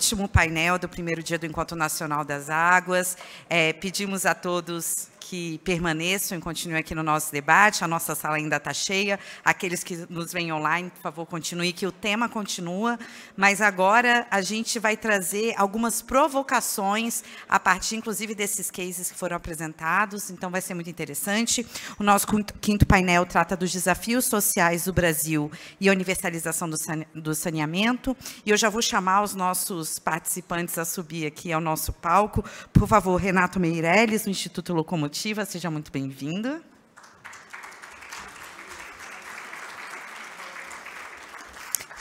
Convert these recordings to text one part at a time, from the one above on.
último painel do primeiro dia do Encontro Nacional das Águas. Pedimos a todos que permaneçam e continuem aqui no nosso debate. A nossa sala ainda está cheia. Aqueles que nos veem online, por favor, continuem, que o tema continua. Mas agora a gente vai trazer algumas provocações a partir, inclusive, desses cases que foram apresentados. Então, vai ser muito interessante. O nosso quinto painel trata dos desafios sociais do Brasil e a universalização do saneamento. E eu já vou chamar os nossos participantes a subir aqui ao nosso palco. Por favor, Renato Meirelles, do Instituto Locomotiva. Seja muito bem-vindo.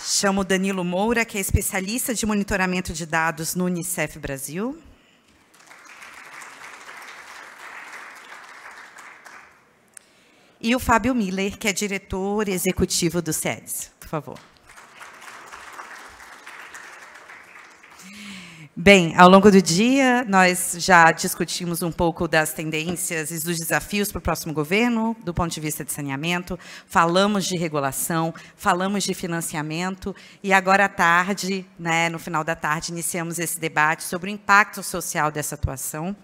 Chamo o Danilo Moura, que é especialista de monitoramento de dados no Unicef Brasil. E o Fábio Miller, que é diretor executivo do SEDES. Por favor. Bem, ao longo do dia, nós já discutimos um pouco das tendências e dos desafios para o próximo governo, do ponto de vista de saneamento, falamos de regulação, falamos de financiamento, e agora à tarde, no final da tarde, iniciamos esse debate sobre o impacto social dessa atuação.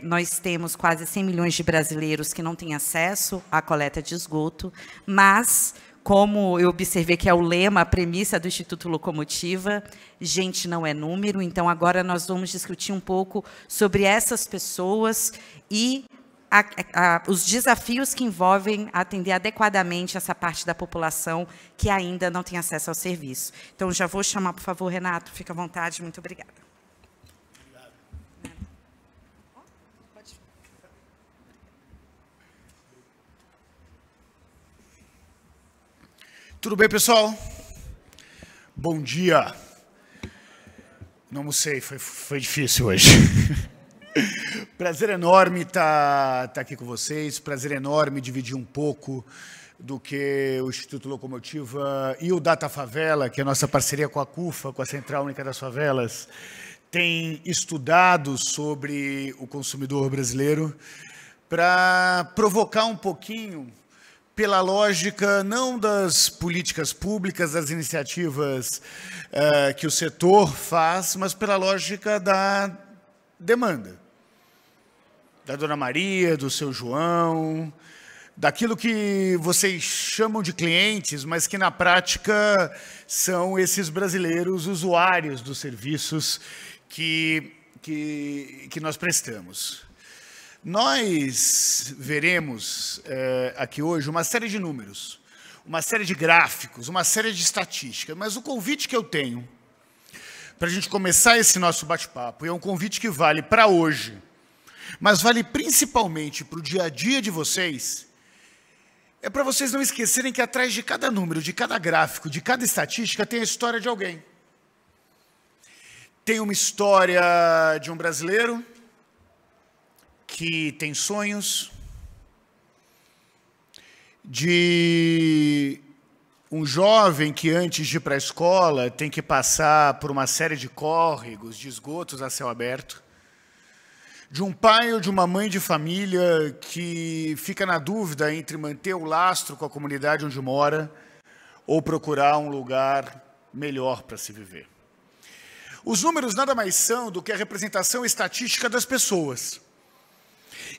Nós temos quase 100 milhões de brasileiros que não têm acesso à coleta de esgoto, mas, como eu observei que é o lema, a premissa do Instituto Locomotiva, gente não é número. Então, agora nós vamos discutir um pouco sobre essas pessoas e os desafios que envolvem atender adequadamente essa parte da população que ainda não tem acesso ao serviço. Então, já vou chamar, por favor, Renato, fica à vontade. Muito obrigada. Tudo bem, pessoal? Bom dia. Não almocei, foi difícil hoje. Prazer enorme estar aqui com vocês, prazer enorme dividir um pouco do que o Instituto Locomotiva e o Data Favela, que é a nossa parceria com a CUFA, com a Central Única das Favelas, tem estudado sobre o consumidor brasileiro para provocar um pouquinho pela lógica não das políticas públicas, das iniciativas que o setor faz, mas pela lógica da demanda. Da Dona Maria, do seu João, daquilo que vocês chamam de clientes, mas que na prática são esses brasileiros usuários dos serviços que nós prestamos. Nós veremos aqui hoje uma série de números, uma série de gráficos, uma série de estatísticas, mas o convite que eu tenho para a gente começar esse nosso bate-papo, e é um convite que vale para hoje, mas vale principalmente para o dia a dia de vocês, é para vocês não esquecerem que atrás de cada número, de cada gráfico, de cada estatística, tem a história de alguém. Tem uma história de um brasileiro que tem sonhos, de um jovem que antes de ir para a escola tem que passar por uma série de córregos, de esgotos a céu aberto, de um pai ou de uma mãe de família que fica na dúvida entre manter o lastro com a comunidade onde mora ou procurar um lugar melhor para se viver. Os números nada mais são do que a representação estatística das pessoas.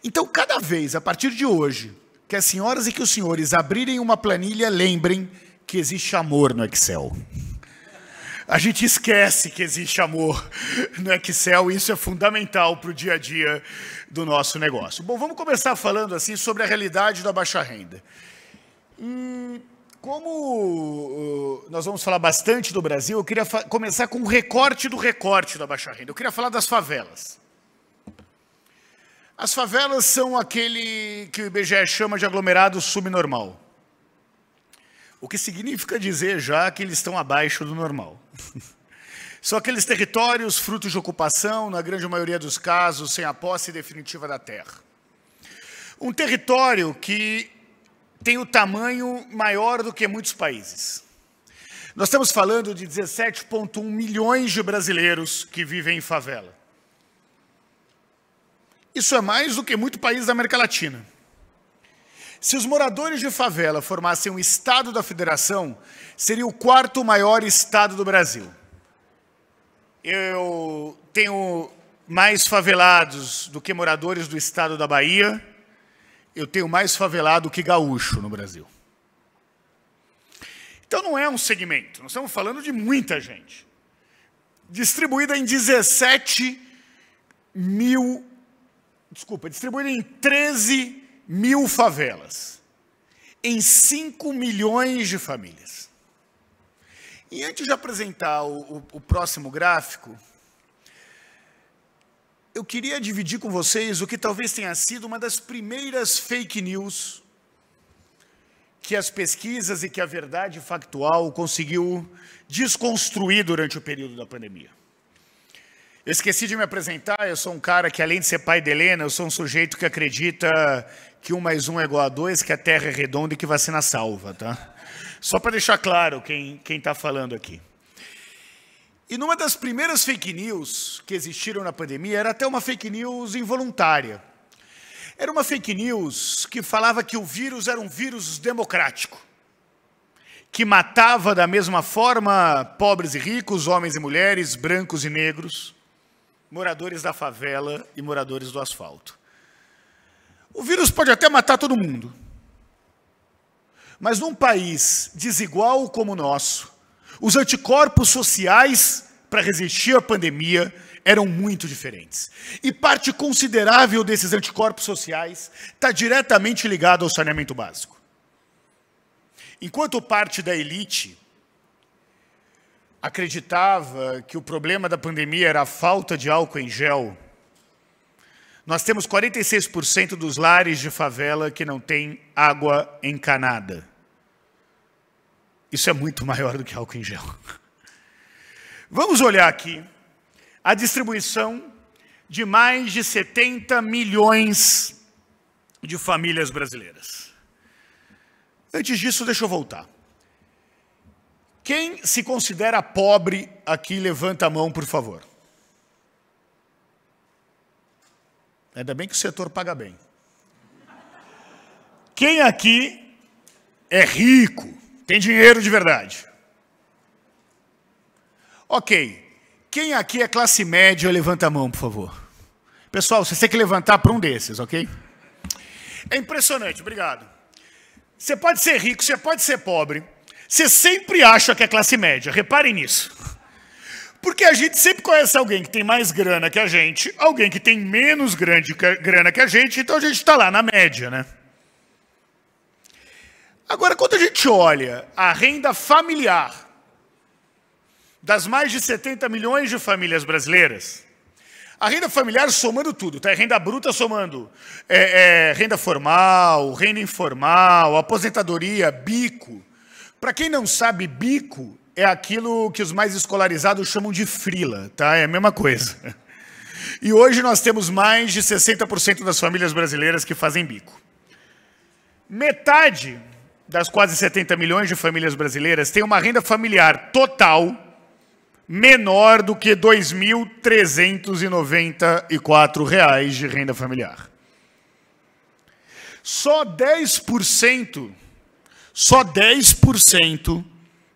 Então, cada vez, a partir de hoje, que as senhoras e que os senhores abrirem uma planilha, lembrem que existe amor no Excel. A gente esquece que existe amor no Excel, e isso é fundamental para o dia a dia do nosso negócio. Bom, vamos começar falando assim sobre a realidade da baixa renda. E como nós vamos falar bastante do Brasil, eu queria começar com um recorte do recorte da baixa renda. Eu queria falar das favelas. As favelas são aquele que o IBGE chama de aglomerado subnormal. O que significa dizer já que eles estão abaixo do normal. São aqueles territórios frutos de ocupação, na grande maioria dos casos, sem a posse definitiva da terra. Um território que tem o tamanho maior do que muitos países. Nós estamos falando de 17,1 milhões de brasileiros que vivem em favela. Isso é mais do que muito país da América Latina. Se os moradores de favela formassem um estado da federação, seria o quarto maior estado do Brasil. eu tenho mais favelados do que moradores do estado da Bahia, eu tenho mais favelado que gaúcho no Brasil. Então não é um segmento, nós estamos falando de muita gente. Distribuída em 13 mil favelas, em 5 milhões de famílias. E antes de apresentar o próximo gráfico, eu queria dividir com vocês o que talvez tenha sido uma das primeiras fake news que as pesquisas e que a verdade factual conseguiu desconstruir durante o período da pandemia. Eu esqueci de me apresentar, eu sou um cara que, além de ser pai de Helena, eu sou um sujeito que acredita que 1 mais 1 é igual a 2, que a Terra é redonda e que vacina salva, tá? Só para deixar claro quem está falando aqui. E numa das primeiras fake news que existiram na pandemia, era até uma fake news involuntária. Era uma fake news que falava que o vírus era um vírus democrático, que matava da mesma forma pobres e ricos, homens e mulheres, brancos e negros, moradores da favela e moradores do asfalto. O vírus pode até matar todo mundo, mas num país desigual como o nosso, os anticorpos sociais para resistir à pandemia eram muito diferentes. E parte considerável desses anticorpos sociais está diretamente ligado ao saneamento básico. Enquanto parte da elite acreditava que o problema da pandemia era a falta de álcool em gel, nós temos 46% dos lares de favela que não têm água encanada. Isso é muito maior do que álcool em gel. Vamos olhar aqui a distribuição de mais de 70 milhões de famílias brasileiras. Antes disso, deixa eu voltar. Quem se considera pobre aqui, levanta a mão, por favor. Ainda bem que o setor paga bem. Quem aqui é rico? Tem dinheiro de verdade? Ok. Quem aqui é classe média, levanta a mão, por favor. Pessoal, você tem que levantar para um desses, ok? É impressionante, obrigado. Você pode ser rico, você pode ser pobre. Você sempre acha que é classe média, reparem nisso. Porque a gente sempre conhece alguém que tem mais grana que a gente, alguém que tem menos grana que a gente, então a gente está lá na média, né? Agora, quando a gente olha a renda familiar das mais de 70 milhões de famílias brasileiras, a renda familiar somando tudo, tá? Renda bruta somando renda formal, renda informal, aposentadoria, bico. Para quem não sabe, bico é aquilo que os mais escolarizados chamam de frila, tá? É a mesma coisa. E hoje nós temos mais de 60% das famílias brasileiras que fazem bico. Metade das quase 70 milhões de famílias brasileiras tem uma renda familiar total menor do que R$ 2.394 de renda familiar. Só 10%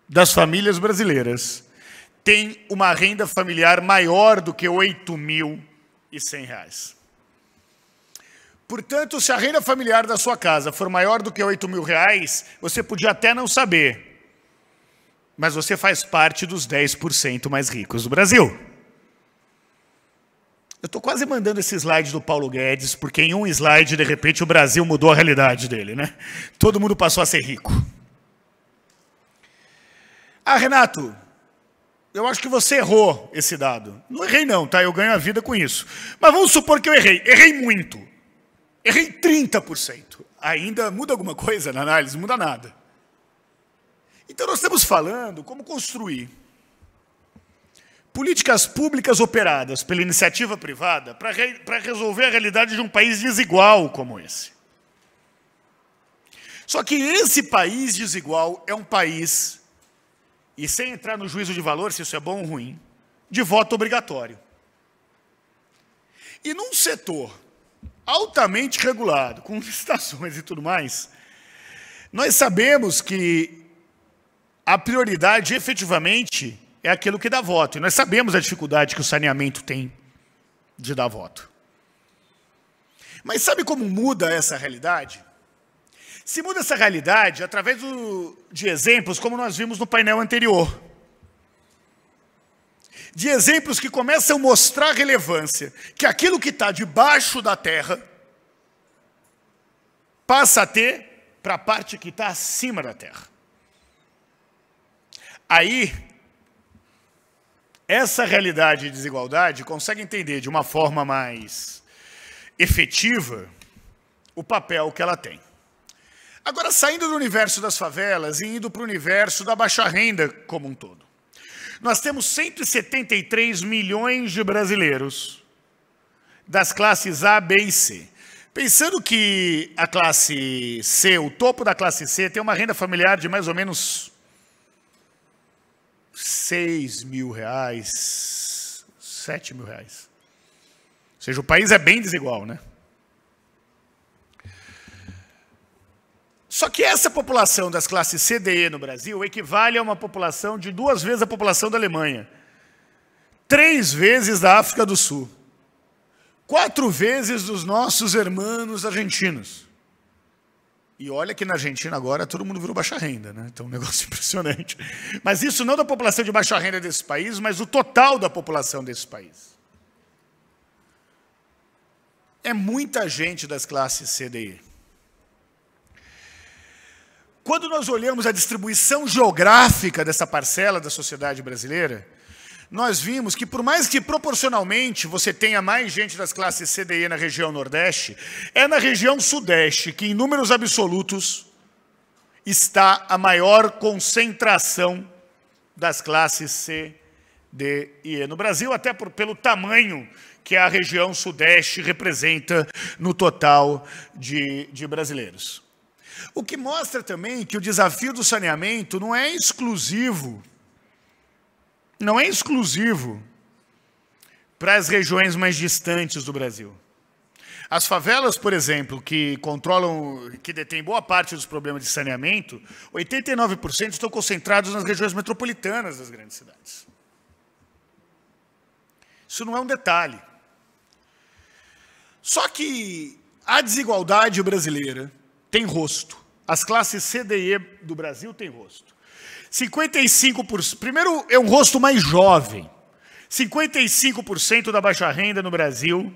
das famílias brasileiras tem uma renda familiar maior do que R$ 8.100. Portanto, se a renda familiar da sua casa for maior do que R$ 8.000, você podia até não saber, mas você faz parte dos 10% mais ricos do Brasil. Eu estou quase mandando esse slide do Paulo Guedes, porque em um slide, de repente, o Brasil mudou a realidade dele, né? Todo mundo passou a ser rico. Ah, Renato, eu acho que você errou esse dado. Não errei não, tá? Eu ganho a vida com isso. Mas vamos supor que eu errei. Errei muito. Errei 30%. Ainda muda alguma coisa na análise? Não muda nada. Então nós estamos falando como construir políticas públicas operadas pela iniciativa privada para resolver a realidade de um país desigual como esse. Só que esse país desigual é um país, e sem entrar no juízo de valor, se isso é bom ou ruim, de voto obrigatório. E num setor altamente regulado, com licitações e tudo mais, nós sabemos que a prioridade efetivamente é aquilo que dá voto. E nós sabemos a dificuldade que o saneamento tem de dar voto. Mas sabe como muda essa realidade? Se muda essa realidade através de exemplos como nós vimos no painel anterior. De exemplos que começam a mostrar a relevância que aquilo que está debaixo da terra passa a ter para a parte que está acima da terra. Aí, essa realidade de desigualdade consegue entender de uma forma mais efetiva o papel que ela tem. Agora, saindo do universo das favelas e indo para o universo da baixa renda como um todo. Nós temos 173 milhões de brasileiros das classes A, B e C. Pensando que a classe C, o topo da classe C, tem uma renda familiar de mais ou menos R$6 mil, R$7 mil. Ou seja, o país é bem desigual, né? Só que essa população das classes C, D e E no Brasil equivale a uma população de 2 vezes a população da Alemanha, 3 vezes da África do Sul, 4 vezes dos nossos irmãos argentinos. E olha que na Argentina agora todo mundo virou baixa renda, né? Então é um negócio impressionante. Mas isso não da população de baixa renda desse país, mas o total da população desse país. É muita gente das classes C, D e E. Quando nós olhamos a distribuição geográfica dessa parcela da sociedade brasileira, nós vimos que, por mais que proporcionalmente você tenha mais gente das classes C, D e E na região Nordeste, é na região Sudeste que, em números absolutos, está a maior concentração das classes C, D e E no Brasil, até pelo tamanho que a região Sudeste representa no total de brasileiros. O que mostra também que o desafio do saneamento não é exclusivo para as regiões mais distantes do Brasil. As favelas, por exemplo, que detêm boa parte dos problemas de saneamento, 89% estão concentrados nas regiões metropolitanas das grandes cidades. Isso não é um detalhe. Só que a desigualdade brasileira tem rosto. As classes C, D e E do Brasil têm rosto. 55%. Primeiro, é um rosto mais jovem. 55% da baixa renda no Brasil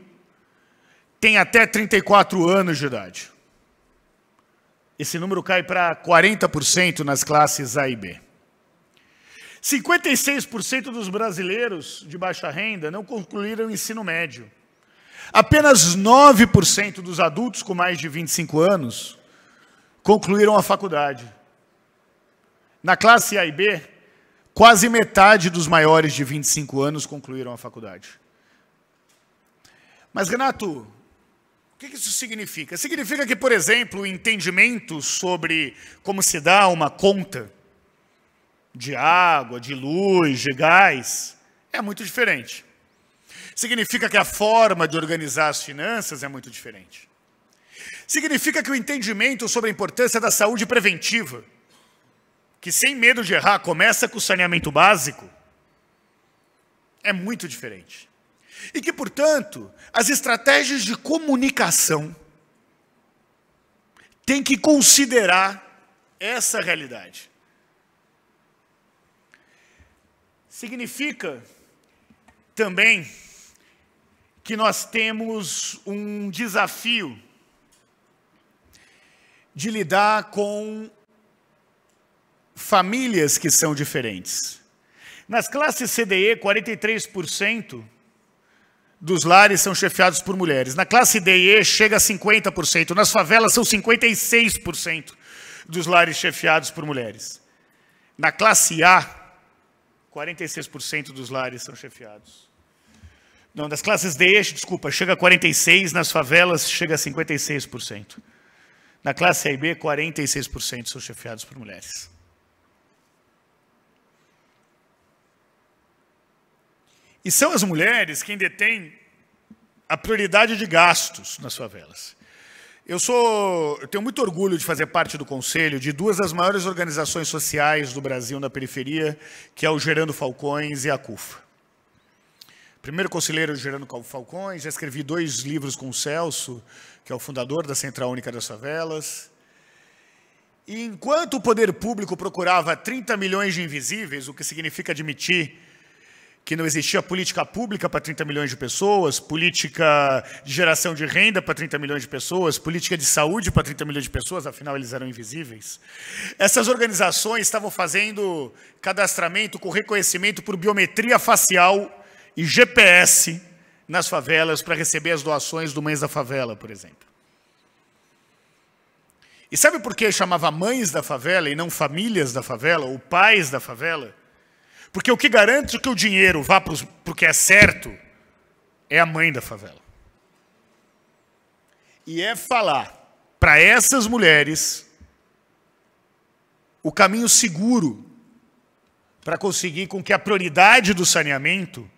tem até 34 anos de idade. Esse número cai para 40% nas classes A e B. 56% dos brasileiros de baixa renda não concluíram o ensino médio. Apenas 9% dos adultos com mais de 25 anos concluíram a faculdade. Na classe A e B, quase metade dos maiores de 25 anos concluíram a faculdade. Mas, Renato, o que isso significa? Significa que, por exemplo, o entendimento sobre como se dá uma conta de água, de luz, de gás, é muito diferente. Significa que a forma de organizar as finanças é muito diferente. Significa que o entendimento sobre a importância da saúde preventiva, que sem medo de errar começa com o saneamento básico, é muito diferente. E que, portanto, as estratégias de comunicação têm que considerar essa realidade. Significa também que nós temos um desafio de lidar com famílias que são diferentes. Nas classes CDE, 43% dos lares são chefiados por mulheres. Na classe DE, chega a 50%. Nas favelas, são 56% dos lares chefiados por mulheres. Na classe A, 46% dos lares são chefiados. Não, das classes DE, desculpa, chega a 46%, nas favelas chega a 56%. Na classe A e B, 46% são chefiados por mulheres. E são as mulheres quem detêm a prioridade de gastos nas favelas. Eu tenho muito orgulho de fazer parte do conselho de duas das maiores organizações sociais do Brasil na periferia, que é o Gerando Falcões e a CUFA. Primeiro conselheiro Gerando Falcões, já escrevi 2 livros com o Celso, que é o fundador da Central Única das Favelas. E enquanto o poder público procurava 30 milhões de invisíveis, o que significa admitir que não existia política pública para 30 milhões de pessoas, política de geração de renda para 30 milhões de pessoas, política de saúde para 30 milhões de pessoas, afinal eles eram invisíveis. Essas organizações estavam fazendo cadastramento com reconhecimento por biometria facial e GPS nas favelas para receber as doações do Mães da Favela, por exemplo. E sabe por que chamava Mães da Favela e não Famílias da Favela, ou Pais da Favela? Porque o que garante que o dinheiro vá para o que é certo é a mãe da favela. E é falar para essas mulheres o caminho seguro para conseguir com que a prioridade do saneamento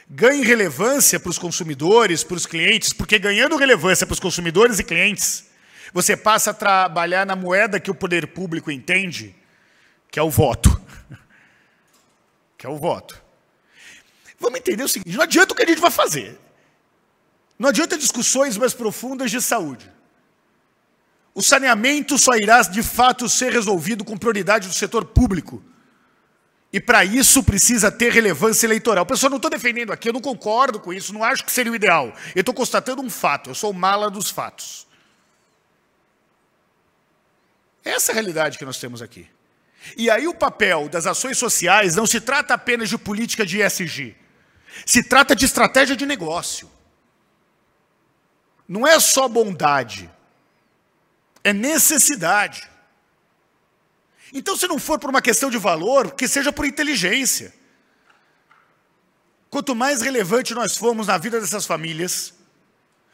ganhe relevância para os consumidores, para os clientes, porque ganhando relevância para os consumidores e clientes, você passa a trabalhar na moeda que o poder público entende, que é o voto. Que é o voto. Vamos entender o seguinte, não adianta o que a gente vai fazer. Não adianta discussões mais profundas de saúde. O saneamento só irá, de fato, ser resolvido com prioridade do setor público. E, para isso, precisa ter relevância eleitoral. Pessoal, não estou defendendo aqui, eu não concordo com isso, não acho que seria o ideal. Eu estou constatando um fato, eu sou o mala dos fatos. Essa é a realidade que nós temos aqui. E aí o papel das ações sociais não se trata apenas de política de ESG. Se trata de estratégia de negócio. Não é só bondade. É necessidade. Então, se não for por uma questão de valor, que seja por inteligência. Quanto mais relevante nós formos na vida dessas famílias,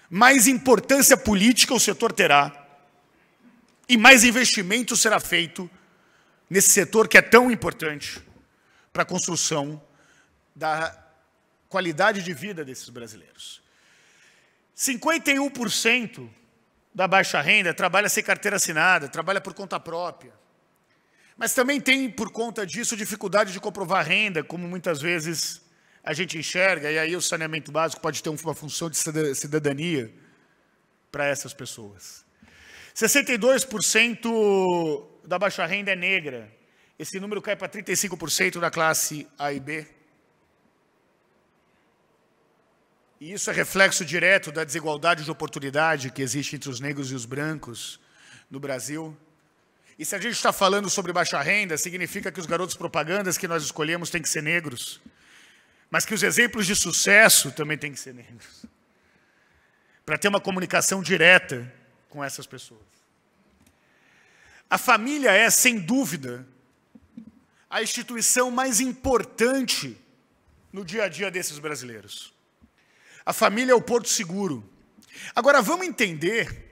mais importância política o setor terá e mais investimento será feito nesse setor que é tão importante para a construção da qualidade de vida desses brasileiros. 51% da baixa renda trabalha sem carteira assinada, trabalha por conta própria. Mas também tem, por conta disso, dificuldade de comprovar renda, como muitas vezes a gente enxerga, e aí o saneamento básico pode ter uma função de cidadania para essas pessoas. 62% da baixa renda é negra. Esse número cai para 35% da classe A e B. E isso é reflexo direto da desigualdade de oportunidade que existe entre os negros e os brancos no Brasil. E se a gente está falando sobre baixa renda, significa que os garotos propagandas que nós escolhemos têm que ser negros, mas que os exemplos de sucesso também têm que ser negros, para ter uma comunicação direta com essas pessoas. A família é, sem dúvida, a instituição mais importante no dia a dia desses brasileiros. A família é o porto seguro. Agora, vamos entender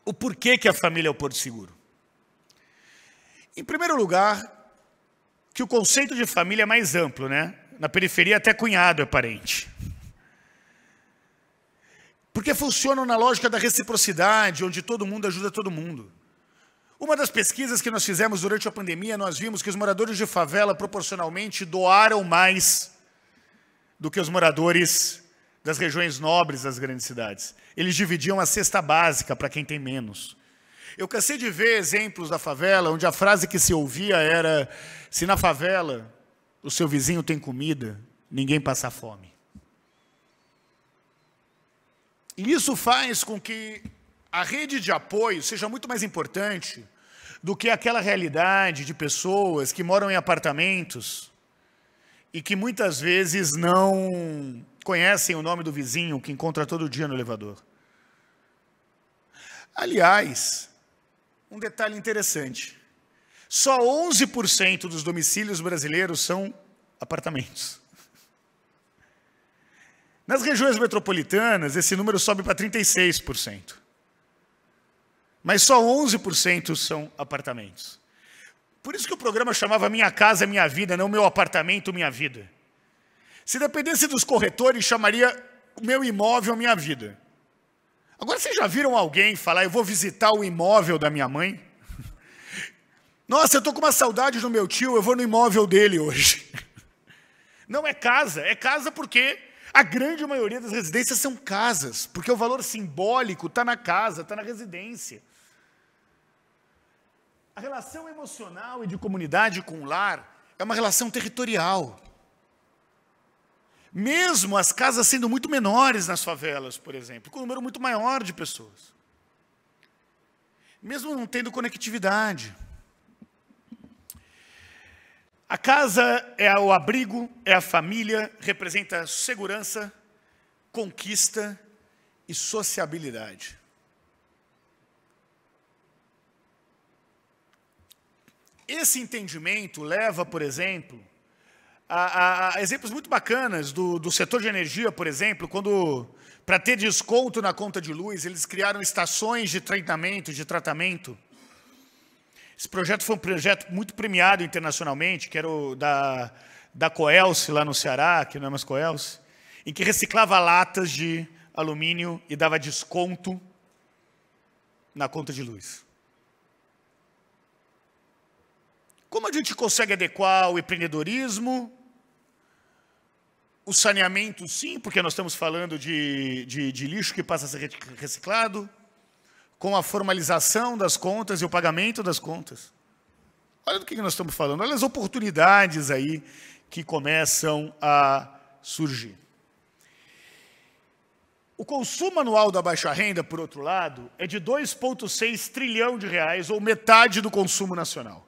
o porquê que a família é o porto seguro. Em primeiro lugar, que o conceito de família é mais amplo, né? Na periferia até cunhado é parente. Porque funciona na lógica da reciprocidade, onde todo mundo ajuda todo mundo. Uma das pesquisas que nós fizemos durante a pandemia, nós vimos que os moradores de favela, proporcionalmente, doaram mais do que os moradores das regiões nobres das grandes cidades. Eles dividiam a cesta básica para quem tem menos. Eu cansei de ver exemplos da favela, onde a frase que se ouvia era: se na favela o seu vizinho tem comida, ninguém passa fome. E isso faz com que a rede de apoio seja muito mais importante do que aquela realidade de pessoas que moram em apartamentos e que muitas vezes não conhecem o nome do vizinho que encontra todo dia no elevador. Aliás, um detalhe interessante, só 11% dos domicílios brasileiros são apartamentos. Nas regiões metropolitanas, esse número sobe para 36%. Mas só 11% são apartamentos. Por isso que o programa chamava Minha Casa Minha Vida, não Meu Apartamento Minha Vida. Se dependesse dos corretores, chamaria o Meu Imóvel Minha Vida. Agora, vocês já viram alguém falar, eu vou visitar o imóvel da minha mãe? Nossa, eu estou com uma saudade do meu tio, eu vou no imóvel dele hoje. Não é casa porque a grande maioria das residências são casas, porque o valor simbólico está na casa, está na residência. A relação emocional e de comunidade com o lar é uma relação territorial. Mesmo as casas sendo muito menores nas favelas, por exemplo, com um número muito maior de pessoas. Mesmo não tendo conectividade. A casa é o abrigo, é a família, representa segurança, conquista e sociabilidade. Esse entendimento leva, por exemplo, a exemplos muito bacanas do setor de energia, por exemplo, quando, para ter desconto na conta de luz, eles criaram estações de tratamento. Esse projeto foi um projeto muito premiado internacionalmente, que era o da Coelce, lá no Ceará, que não é mais Coelce, em que reciclava latas de alumínio e dava desconto na conta de luz. Como a gente consegue adequar o empreendedorismo, o saneamento, sim, porque nós estamos falando de lixo que passa a ser reciclado, com a formalização das contas e o pagamento das contas. Olha do que nós estamos falando, olha as oportunidades aí que começam a surgir. O consumo anual da baixa renda, por outro lado, é de 2,6 trilhão de reais, ou metade do consumo nacional.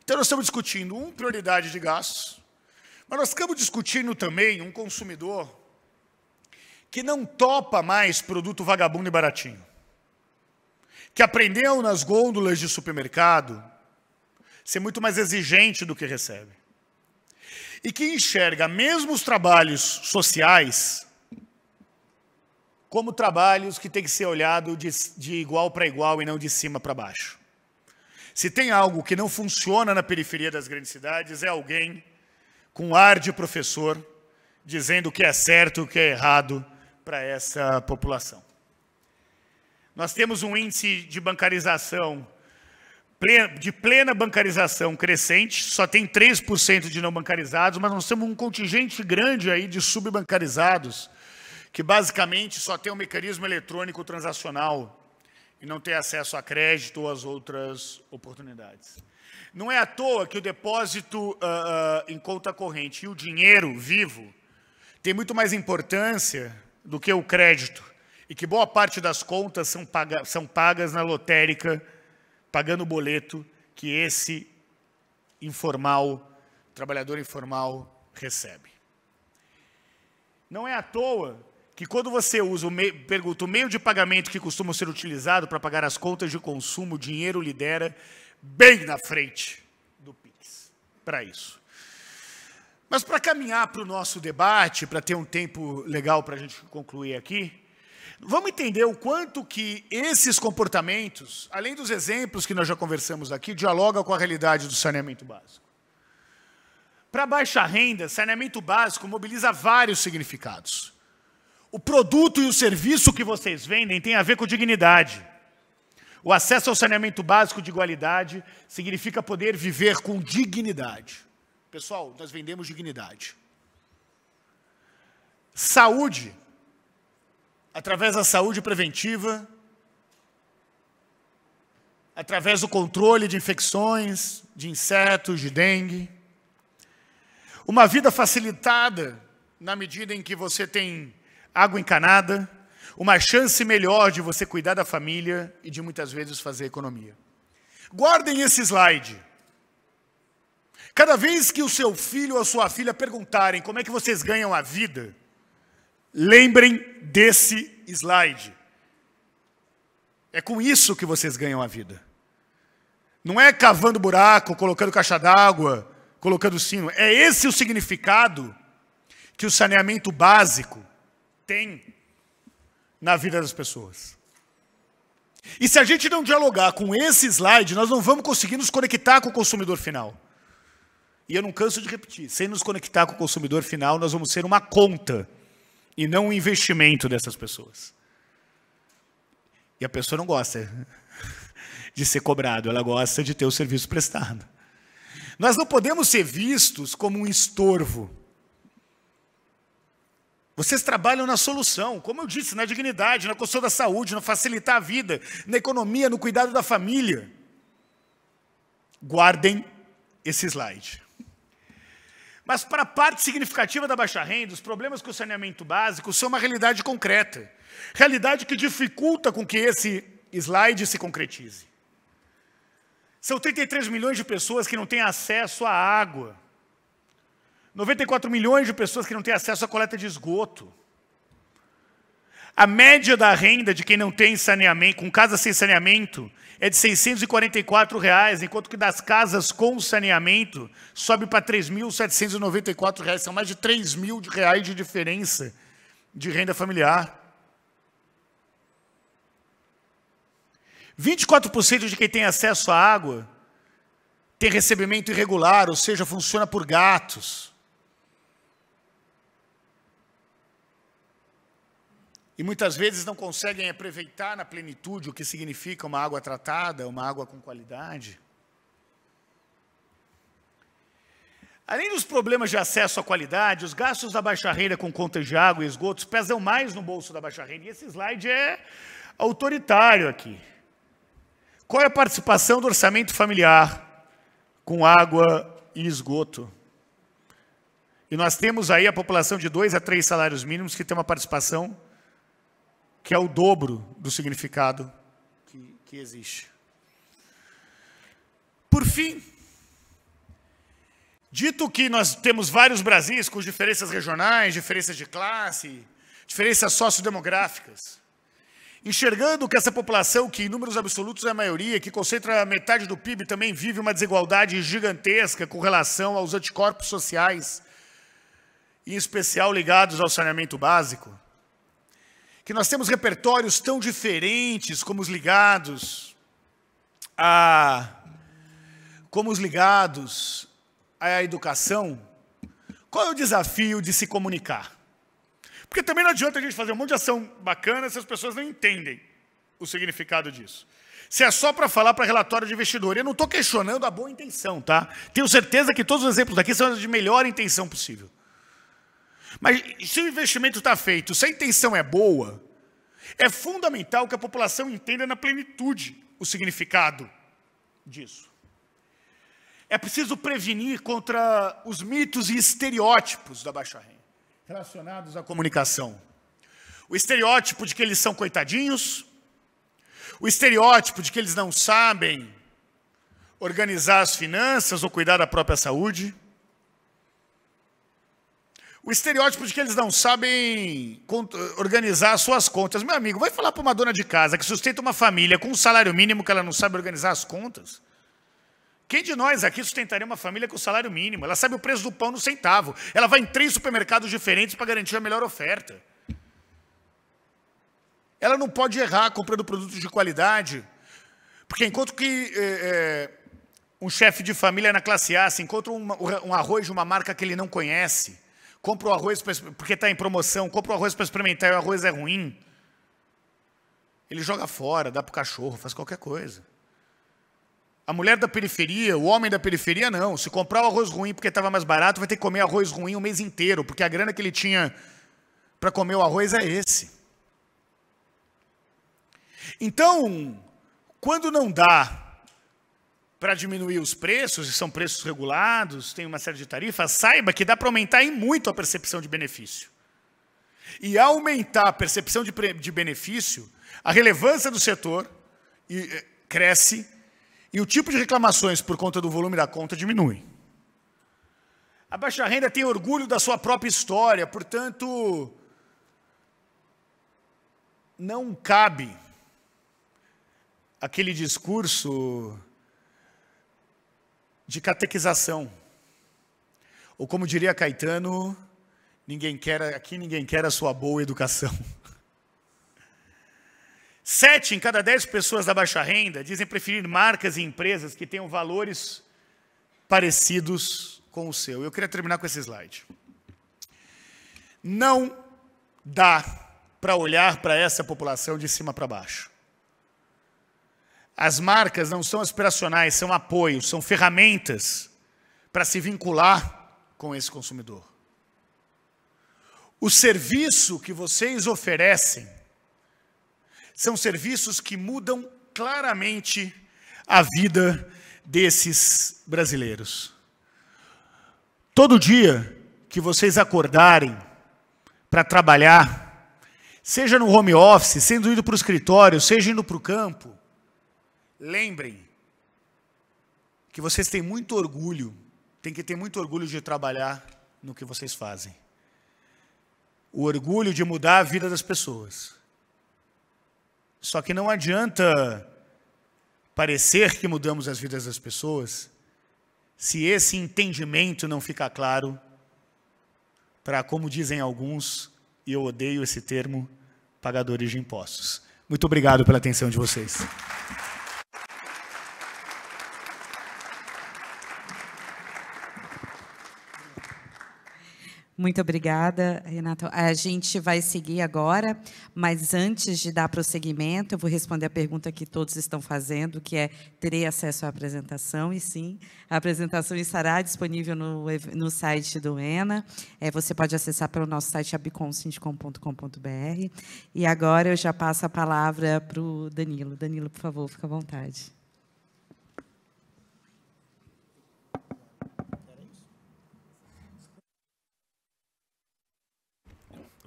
Então, nós estamos discutindo, prioridade de gastos, mas nós estamos discutindo também um consumidor que não topa mais produto vagabundo e baratinho, que aprendeu nas gôndolas de supermercado ser muito mais exigente do que recebe, e que enxerga mesmo os trabalhos sociais como trabalhos que têm que ser olhados de igual para igual e não de cima para baixo. Se tem algo que não funciona na periferia das grandes cidades, é alguém com ar de professor, dizendo o que é certo e o que é errado para essa população. Nós temos um índice de bancarização, de plena bancarização crescente, só tem 3% de não bancarizados, mas nós temos um contingente grande aí de subbancarizados, que basicamente só tem um mecanismo eletrônico transacional, e não ter acesso a crédito ou às outras oportunidades. Não é à toa que o depósito em conta corrente e o dinheiro vivo tem muito mais importância do que o crédito, e que boa parte das contas são pagas na lotérica, pagando o boleto que esse trabalhador informal recebe. Não é à toa que quando você usa o meio de pagamento que costuma ser utilizado para pagar as contas de consumo, o dinheiro lidera bem na frente do Pix, para isso. Mas para caminhar para o nosso debate, para ter um tempo legal para a gente concluir aqui, vamos entender o quanto que esses comportamentos, além dos exemplos que nós já conversamos aqui, dialogam com a realidade do saneamento básico. Para baixa renda, saneamento básico mobiliza vários significados. O produto e o serviço que vocês vendem tem a ver com dignidade. O acesso ao saneamento básico de igualdade significa poder viver com dignidade. Pessoal, nós vendemos dignidade. Saúde, através da saúde preventiva, através do controle de infecções, de insetos, de dengue. Uma vida facilitada na medida em que você tem água encanada, uma chance melhor de você cuidar da família e de muitas vezes fazer economia. Guardem esse slide. Cada vez que o seu filho ou a sua filha perguntarem como é que vocês ganham a vida, lembrem desse slide. É com isso que vocês ganham a vida. Não é cavando buraco, colocando caixa d'água, colocando sino. É esse o significado que o saneamento básico tem na vida das pessoas. E se a gente não dialogar com esse slide, nós não vamos conseguir nos conectar com o consumidor final. E eu não canso de repetir, sem nos conectar com o consumidor final, nós vamos ser uma conta e não o investimento dessas pessoas. E a pessoa não gosta de ser cobrado, ela gosta de ter o serviço prestado. Nós não podemos ser vistos como um estorvo. Vocês trabalham na solução, como eu disse, na dignidade, na construção da saúde, no facilitar a vida, na economia, no cuidado da família. Guardem esse slide. Mas para a parte significativa da baixa renda, os problemas com o saneamento básico são uma realidade concreta. Realidade que dificulta com que esse slide se concretize. São 33 milhões de pessoas que não têm acesso à água. 94 milhões de pessoas que não têm acesso à coleta de esgoto. A média da renda de quem não tem saneamento, com casa sem saneamento, é de R$ 644, enquanto que das casas com saneamento sobe para R$ 3.794. São mais de R$ 3.000 de diferença de renda familiar. 24% de quem tem acesso à água tem recebimento irregular, ou seja, funciona por gatos. E muitas vezes não conseguem aproveitar na plenitude o que significa uma água tratada, uma água com qualidade. Além dos problemas de acesso à qualidade, os gastos da baixa renda com contas de água e esgotos pesam mais no bolso da baixa renda. E esse slide é autoritário aqui. Qual é a participação do orçamento familiar com água e esgoto? E nós temos aí a população de 2 a 3 salários mínimos que tem uma participação que é o dobro do significado que existe. Por fim, dito que nós temos vários Brasis com diferenças regionais, diferenças de classe, diferenças sociodemográficas, enxergando que essa população, que em números absolutos é a maioria, que concentra metade do PIB, também vive uma desigualdade gigantesca com relação aos anticorpos sociais, em especial ligados ao saneamento básico, que nós temos repertórios tão diferentes como os ligados à educação, qual é o desafio de se comunicar? Porque também não adianta a gente fazer um monte de ação bacana se as pessoas não entendem o significado disso. Se é só para falar para relatório de investidor. Eu não estou questionando a boa intenção, tá? Tenho certeza que todos os exemplos daqui são de melhor intenção possível. Mas se o investimento está feito, se a intenção é boa, é fundamental que a população entenda na plenitude o significado disso. É preciso prevenir contra os mitos e estereótipos da baixa renda relacionados à comunicação. O estereótipo de que eles são coitadinhos, o estereótipo de que eles não sabem organizar as finanças ou cuidar da própria saúde, o estereótipo de que eles não sabem organizar as suas contas. Meu amigo, vai falar para uma dona de casa que sustenta uma família com um salário mínimo que ela não sabe organizar as contas? Quem de nós aqui sustentaria uma família com salário mínimo? Ela sabe o preço do pão no centavo. Ela vai em 3 supermercados diferentes para garantir a melhor oferta. Ela não pode errar comprando produtos de qualidade, porque enquanto que um chefe de família na classe A se encontra um arroz de uma marca que ele não conhece, compra o arroz porque está em promoção, compra o arroz para experimentar e o arroz é ruim, ele joga fora, dá para o cachorro, faz qualquer coisa. A mulher da periferia, o homem da periferia, não. Se comprar o arroz ruim porque estava mais barato, vai ter que comer arroz ruim o mês inteiro, porque a grana que ele tinha para comer o arroz é esse. Então, quando não dá para diminuir os preços, e são preços regulados, tem uma série de tarifas, saiba que dá para aumentar em muito a percepção de benefício. E ao aumentar a percepção de benefício, a relevância do setor cresce, e o tipo de reclamações por conta do volume da conta diminui. A baixa renda tem orgulho da sua própria história, portanto, não cabe aquele discurso de catequização. Ou como diria Caetano, aqui ninguém quer a sua boa educação. 7 em cada 10 pessoas da baixa renda dizem preferir marcas e empresas que tenham valores parecidos com o seu. Eu queria terminar com esse slide. Não dá para olhar para essa população de cima para baixo. As marcas não são aspiracionais, são apoios, são ferramentas para se vincular com esse consumidor. O serviço que vocês oferecem são serviços que mudam claramente a vida desses brasileiros. Todo dia que vocês acordarem para trabalhar, seja no home office, sendo indo para o escritório, seja indo para o campo, lembrem que vocês têm muito orgulho, tem que ter muito orgulho de trabalhar no que vocês fazem. O orgulho de mudar a vida das pessoas. Só que não adianta parecer que mudamos as vidas das pessoas se esse entendimento não ficar claro para, como dizem alguns, e eu odeio esse termo, pagadores de impostos. Muito obrigado pela atenção de vocês. Muito obrigada, Renato. A gente vai seguir agora, mas antes de dar prosseguimento, eu vou responder a pergunta que todos estão fazendo, que é: terei acesso à apresentação? E sim, a apresentação estará disponível no site do ENA. Você pode acessar pelo nosso site abconsindicom.com.br. E agora eu já passo a palavra para o Danilo. Danilo, por favor, fica à vontade.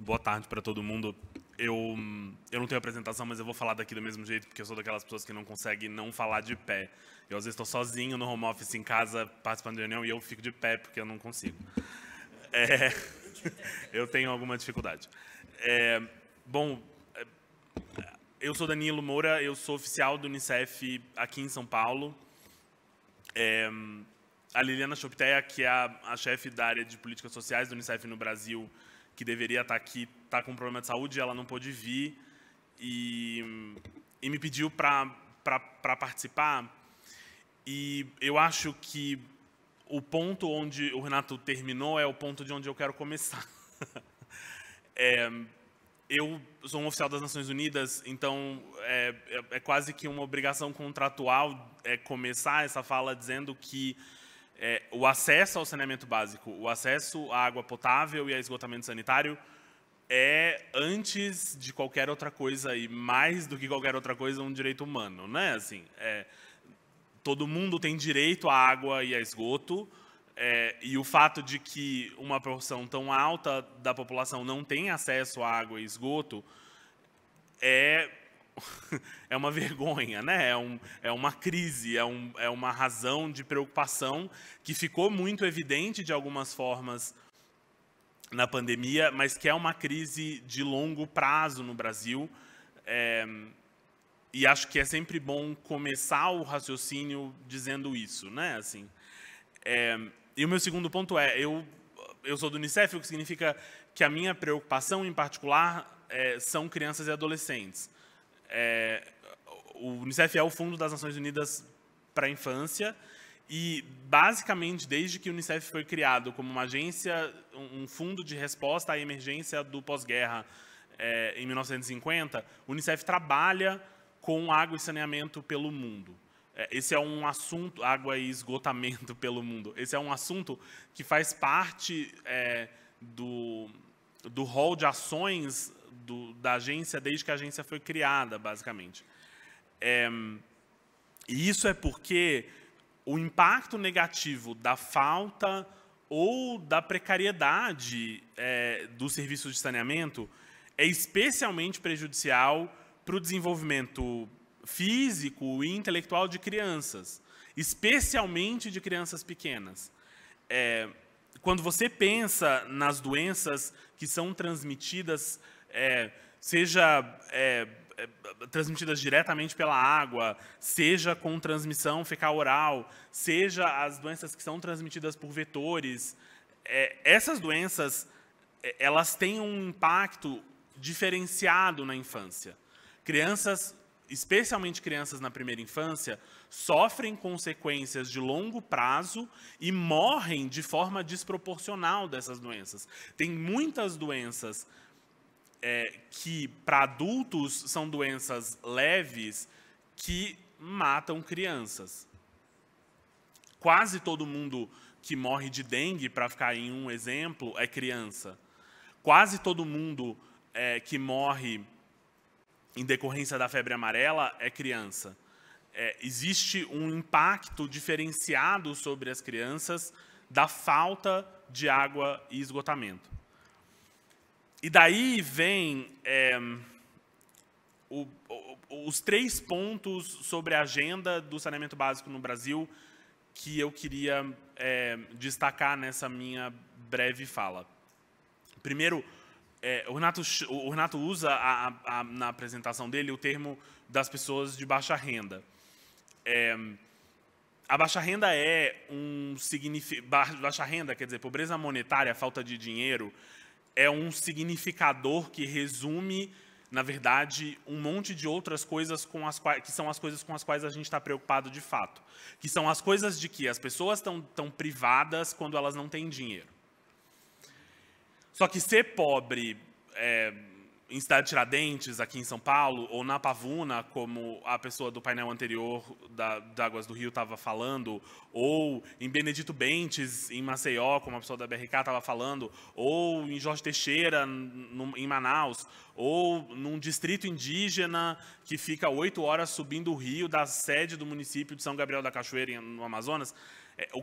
Boa tarde para todo mundo. Eu não tenho apresentação, mas eu vou falar daqui do mesmo jeito, porque eu sou daquelas pessoas que não conseguem não falar de pé. Eu, às vezes, estou sozinho no home office em casa, participando de reunião, e eu fico de pé, porque eu não consigo. Eu tenho alguma dificuldade. Bom, eu sou Danilo Moura, eu sou oficial do Unicef aqui em São Paulo. A Liliana Chopteia, que é a chefe da área de políticas sociais do Unicef no Brasil, que deveria estar aqui, está com um problema de saúde, ela não pôde vir e me pediu para participar. E eu acho que o ponto onde o Renato terminou é o ponto de onde eu quero começar. Eu sou um oficial das Nações Unidas, então é quase que uma obrigação contratual começar essa fala dizendo que o acesso ao saneamento básico, o acesso à água potável e a esgotamento sanitário é, antes de qualquer outra coisa, e mais do que qualquer outra coisa, um direito humano, né? Assim, todo mundo tem direito à água e a esgoto, e o fato de que uma proporção tão alta da população não tem acesso à água e esgoto é uma vergonha, né? É uma crise, é uma razão de preocupação que ficou muito evidente de algumas formas na pandemia, mas que é uma crise de longo prazo no Brasil. E acho que é sempre bom começar o raciocínio dizendo isso, né? Assim, e o meu segundo ponto eu sou do Unicef, o que significa que a minha preocupação, em particular, são crianças e adolescentes. O Unicef é o Fundo das Nações Unidas para a Infância e, basicamente, desde que o Unicef foi criado como uma agência, um fundo de resposta à emergência do pós-guerra em 1950, o Unicef trabalha com água e saneamento pelo mundo. Esse é um assunto, água e esgotamento pelo mundo, esse é um assunto que faz parte do rol de ações da agência desde que a agência foi criada, basicamente. E isso é porque o impacto negativo da falta ou da precariedade dos serviços de saneamento é especialmente prejudicial para o desenvolvimento físico e intelectual de crianças, especialmente de crianças pequenas. Quando você pensa nas doenças que são transmitidas, seja transmitidas diretamente pela água, seja com transmissão fecal-oral, seja as doenças que são transmitidas por vetores, essas doenças elas têm um impacto diferenciado na infância. Crianças, especialmente crianças na primeira infância, sofrem consequências de longo prazo e morrem de forma desproporcional dessas doenças. Tem muitas doenças que para adultos são doenças leves que matam crianças. Quase todo mundo que morre de dengue, para ficar em um exemplo, é criança. Quase todo mundo que morre em decorrência da febre amarela é criança. Existe um impacto diferenciado sobre as crianças da falta de água e esgotamento. E daí vem os 3 pontos sobre a agenda do saneamento básico no Brasil que eu queria destacar nessa minha breve fala. Primeiro, o Renato usa na apresentação dele o termo das pessoas de baixa renda. A baixa renda baixa renda, quer dizer, pobreza monetária, falta de dinheiro, é um significador que resume, na verdade, um monte de outras coisas que são as coisas com as quais a gente está preocupado de fato. Que são as coisas de que as pessoas estão privadas quando elas não têm dinheiro. Só que ser pobre em Cidade Tiradentes, aqui em São Paulo, ou na Pavuna, como a pessoa do painel anterior da Águas do Rio estava falando, ou em Benedito Bentes, em Maceió, como a pessoa da BRK estava falando, ou em Jorge Teixeira, em Manaus, ou num distrito indígena que fica 8 horas subindo o rio da sede do município de São Gabriel da Cachoeira, no Amazonas. O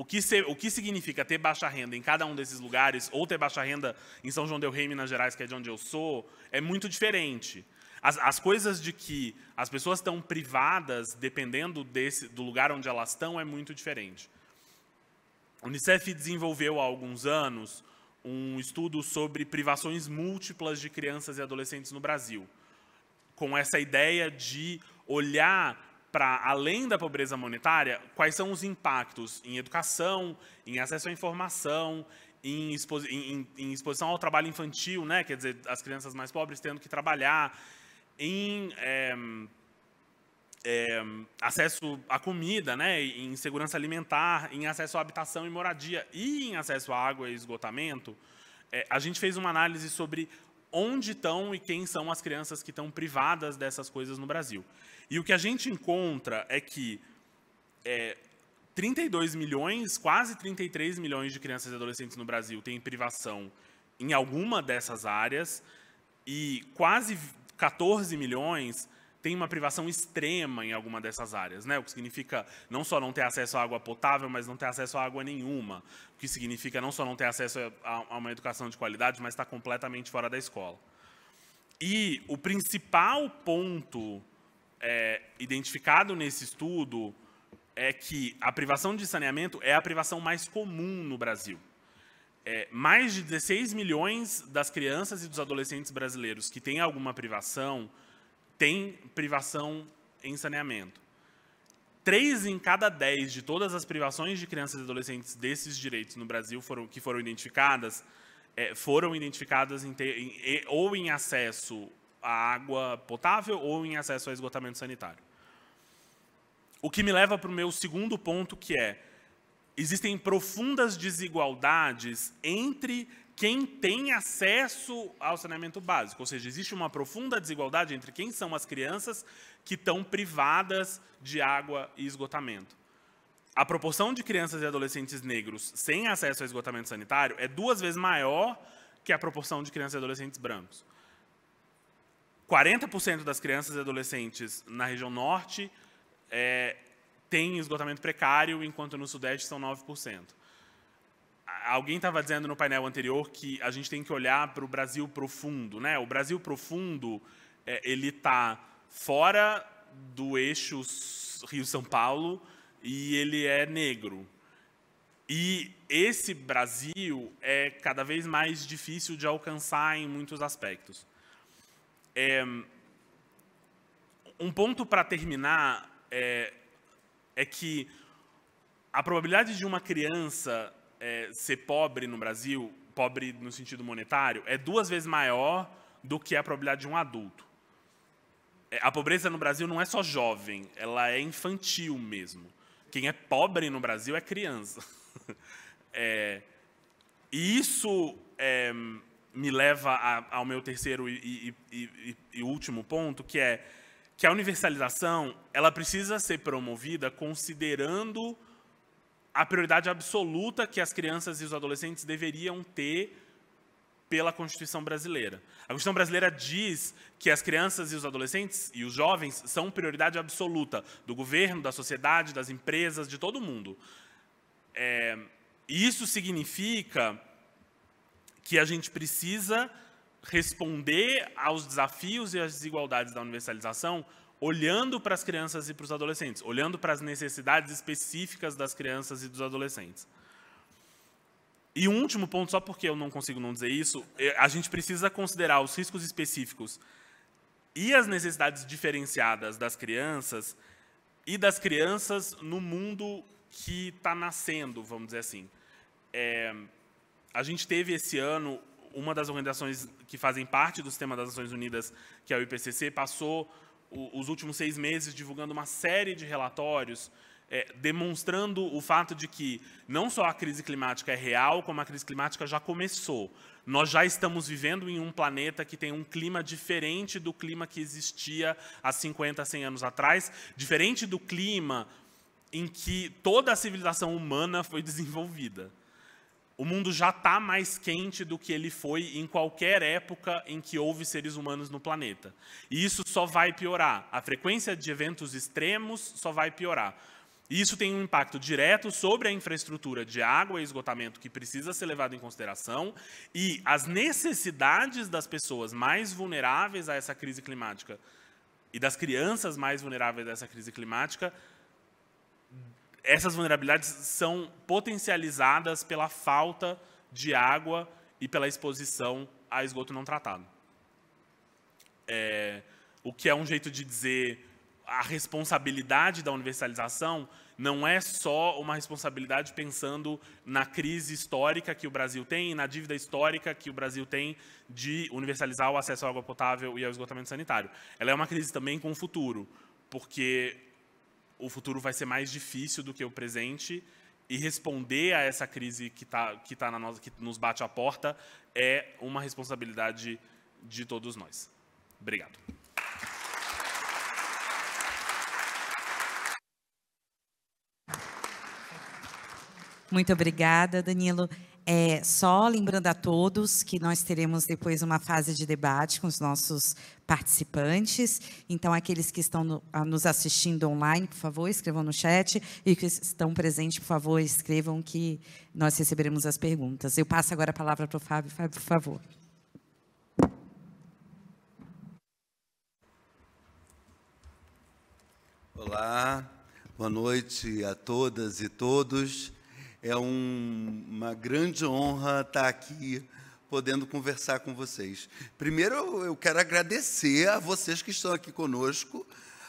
que significa ter baixa renda em cada um desses lugares, ou ter baixa renda em São João del Rei, Minas Gerais, que é de onde eu sou, é muito diferente. As coisas de que as pessoas estão privadas, dependendo do lugar onde elas estão, é muito diferente. A Unicef desenvolveu há alguns anos um estudo sobre privações múltiplas de crianças e adolescentes no Brasil, com essa ideia de olhar para, além da pobreza monetária, quais são os impactos em educação, em acesso à informação, em exposição ao trabalho infantil, né? Quer dizer, as crianças mais pobres tendo que trabalhar, em acesso à comida, né? Em segurança alimentar, em acesso à habitação e moradia, e em acesso à água e esgotamento. A gente fez uma análise sobre onde estão e quem são as crianças que estão privadas dessas coisas no Brasil. E o que a gente encontra é que 32 milhões, quase 33 milhões de crianças e adolescentes no Brasil têm privação em alguma dessas áreas e quase 14 milhões têm uma privação extrema em alguma dessas áreas, né? O que significa não só não ter acesso à água potável, mas não ter acesso a água nenhuma. O que significa não só não ter acesso a uma educação de qualidade, mas estar completamente fora da escola. E o principal ponto identificado nesse estudo é que a privação de saneamento é a privação mais comum no Brasil. Mais de 16 milhões das crianças e dos adolescentes brasileiros que têm alguma privação têm privação em saneamento. 3 em cada 10 de todas as privações de crianças e adolescentes desses direitos no Brasil que foram identificadas ou em acesso à água potável ou em acesso ao esgotamento sanitário. O que me leva para o meu segundo ponto, que existem profundas desigualdades entre quem tem acesso ao saneamento básico. Ou seja, existe uma profunda desigualdade entre quem são as crianças que estão privadas de água e esgotamento. A proporção de crianças e adolescentes negros sem acesso ao esgotamento sanitário é 2 vezes maior que a proporção de crianças e adolescentes brancos. 40% das crianças e adolescentes na região norte têm esgotamento precário, enquanto no sudeste são 9%. Alguém estava dizendo no painel anterior que a gente tem que olhar para o Brasil profundo, né? O Brasil profundo ele está fora do eixo Rio-São Paulo e ele é negro. E esse Brasil é cada vez mais difícil de alcançar em muitos aspectos. Um ponto para terminar é que a probabilidade de uma criança ser pobre no Brasil, pobre no sentido monetário, é 2 vezes maior do que a probabilidade de um adulto. A pobreza no Brasil não é só jovem, ela é infantil mesmo. Quem é pobre no Brasil é criança. E isso me leva ao meu terceiro e último ponto, que é que a universalização ela precisa ser promovida considerando a prioridade absoluta que as crianças e os adolescentes deveriam ter pela Constituição brasileira. A Constituição brasileira diz que as crianças e os adolescentes e os jovens são prioridade absoluta do governo, da sociedade, das empresas, de todo mundo. Isso significa que a gente precisa responder aos desafios e às desigualdades da universalização olhando para as crianças e para os adolescentes, olhando para as necessidades específicas das crianças e dos adolescentes. E um último ponto, só porque eu não consigo não dizer isso, a gente precisa considerar os riscos específicos e as necessidades diferenciadas das crianças e das crianças no mundo que está nascendo, vamos dizer assim. A gente teve esse ano, uma das organizações que fazem parte do Sistema das Nações Unidas, que é o IPCC, passou os últimos 6 meses divulgando uma série de relatórios demonstrando o fato de que não só a crise climática é real, como a crise climática já começou. Nós já estamos vivendo em um planeta que tem um clima diferente do clima que existia há 50, 100 anos atrás, diferente do clima em que toda a civilização humana foi desenvolvida. O mundo já está mais quente do que ele foi em qualquer época em que houve seres humanos no planeta. E isso só vai piorar. A frequência de eventos extremos só vai piorar. E isso tem um impacto direto sobre a infraestrutura de água e esgotamento que precisa ser levado em consideração e as necessidades das pessoas mais vulneráveis a essa crise climática e das crianças mais vulneráveis a essa crise climática. Essas vulnerabilidades são potencializadas pela falta de água e pela exposição a esgoto não tratado. O que é um jeito de dizer a responsabilidade da universalização não é só uma responsabilidade pensando na crise histórica que o Brasil tem e na dívida histórica que o Brasil tem de universalizar o acesso à água potável e ao esgotamento sanitário. Ela é uma crise também com o futuro, porque o futuro vai ser mais difícil do que o presente e responder a essa crise que nos bate à porta é uma responsabilidade de todos nós. Obrigado. Muito obrigada, Danilo. Só lembrando a todos que nós teremos depois uma fase de debate com os nossos participantes. Então, aqueles que estão nos assistindo online, por favor, escrevam no chat. E que estão presentes, por favor, escrevam que nós receberemos as perguntas. Eu passo agora a palavra para o Fábio. Fábio, por favor. Olá, boa noite a todas e todos. É uma grande honra estar aqui, podendo conversar com vocês. Primeiro, eu quero agradecer a vocês que estão aqui conosco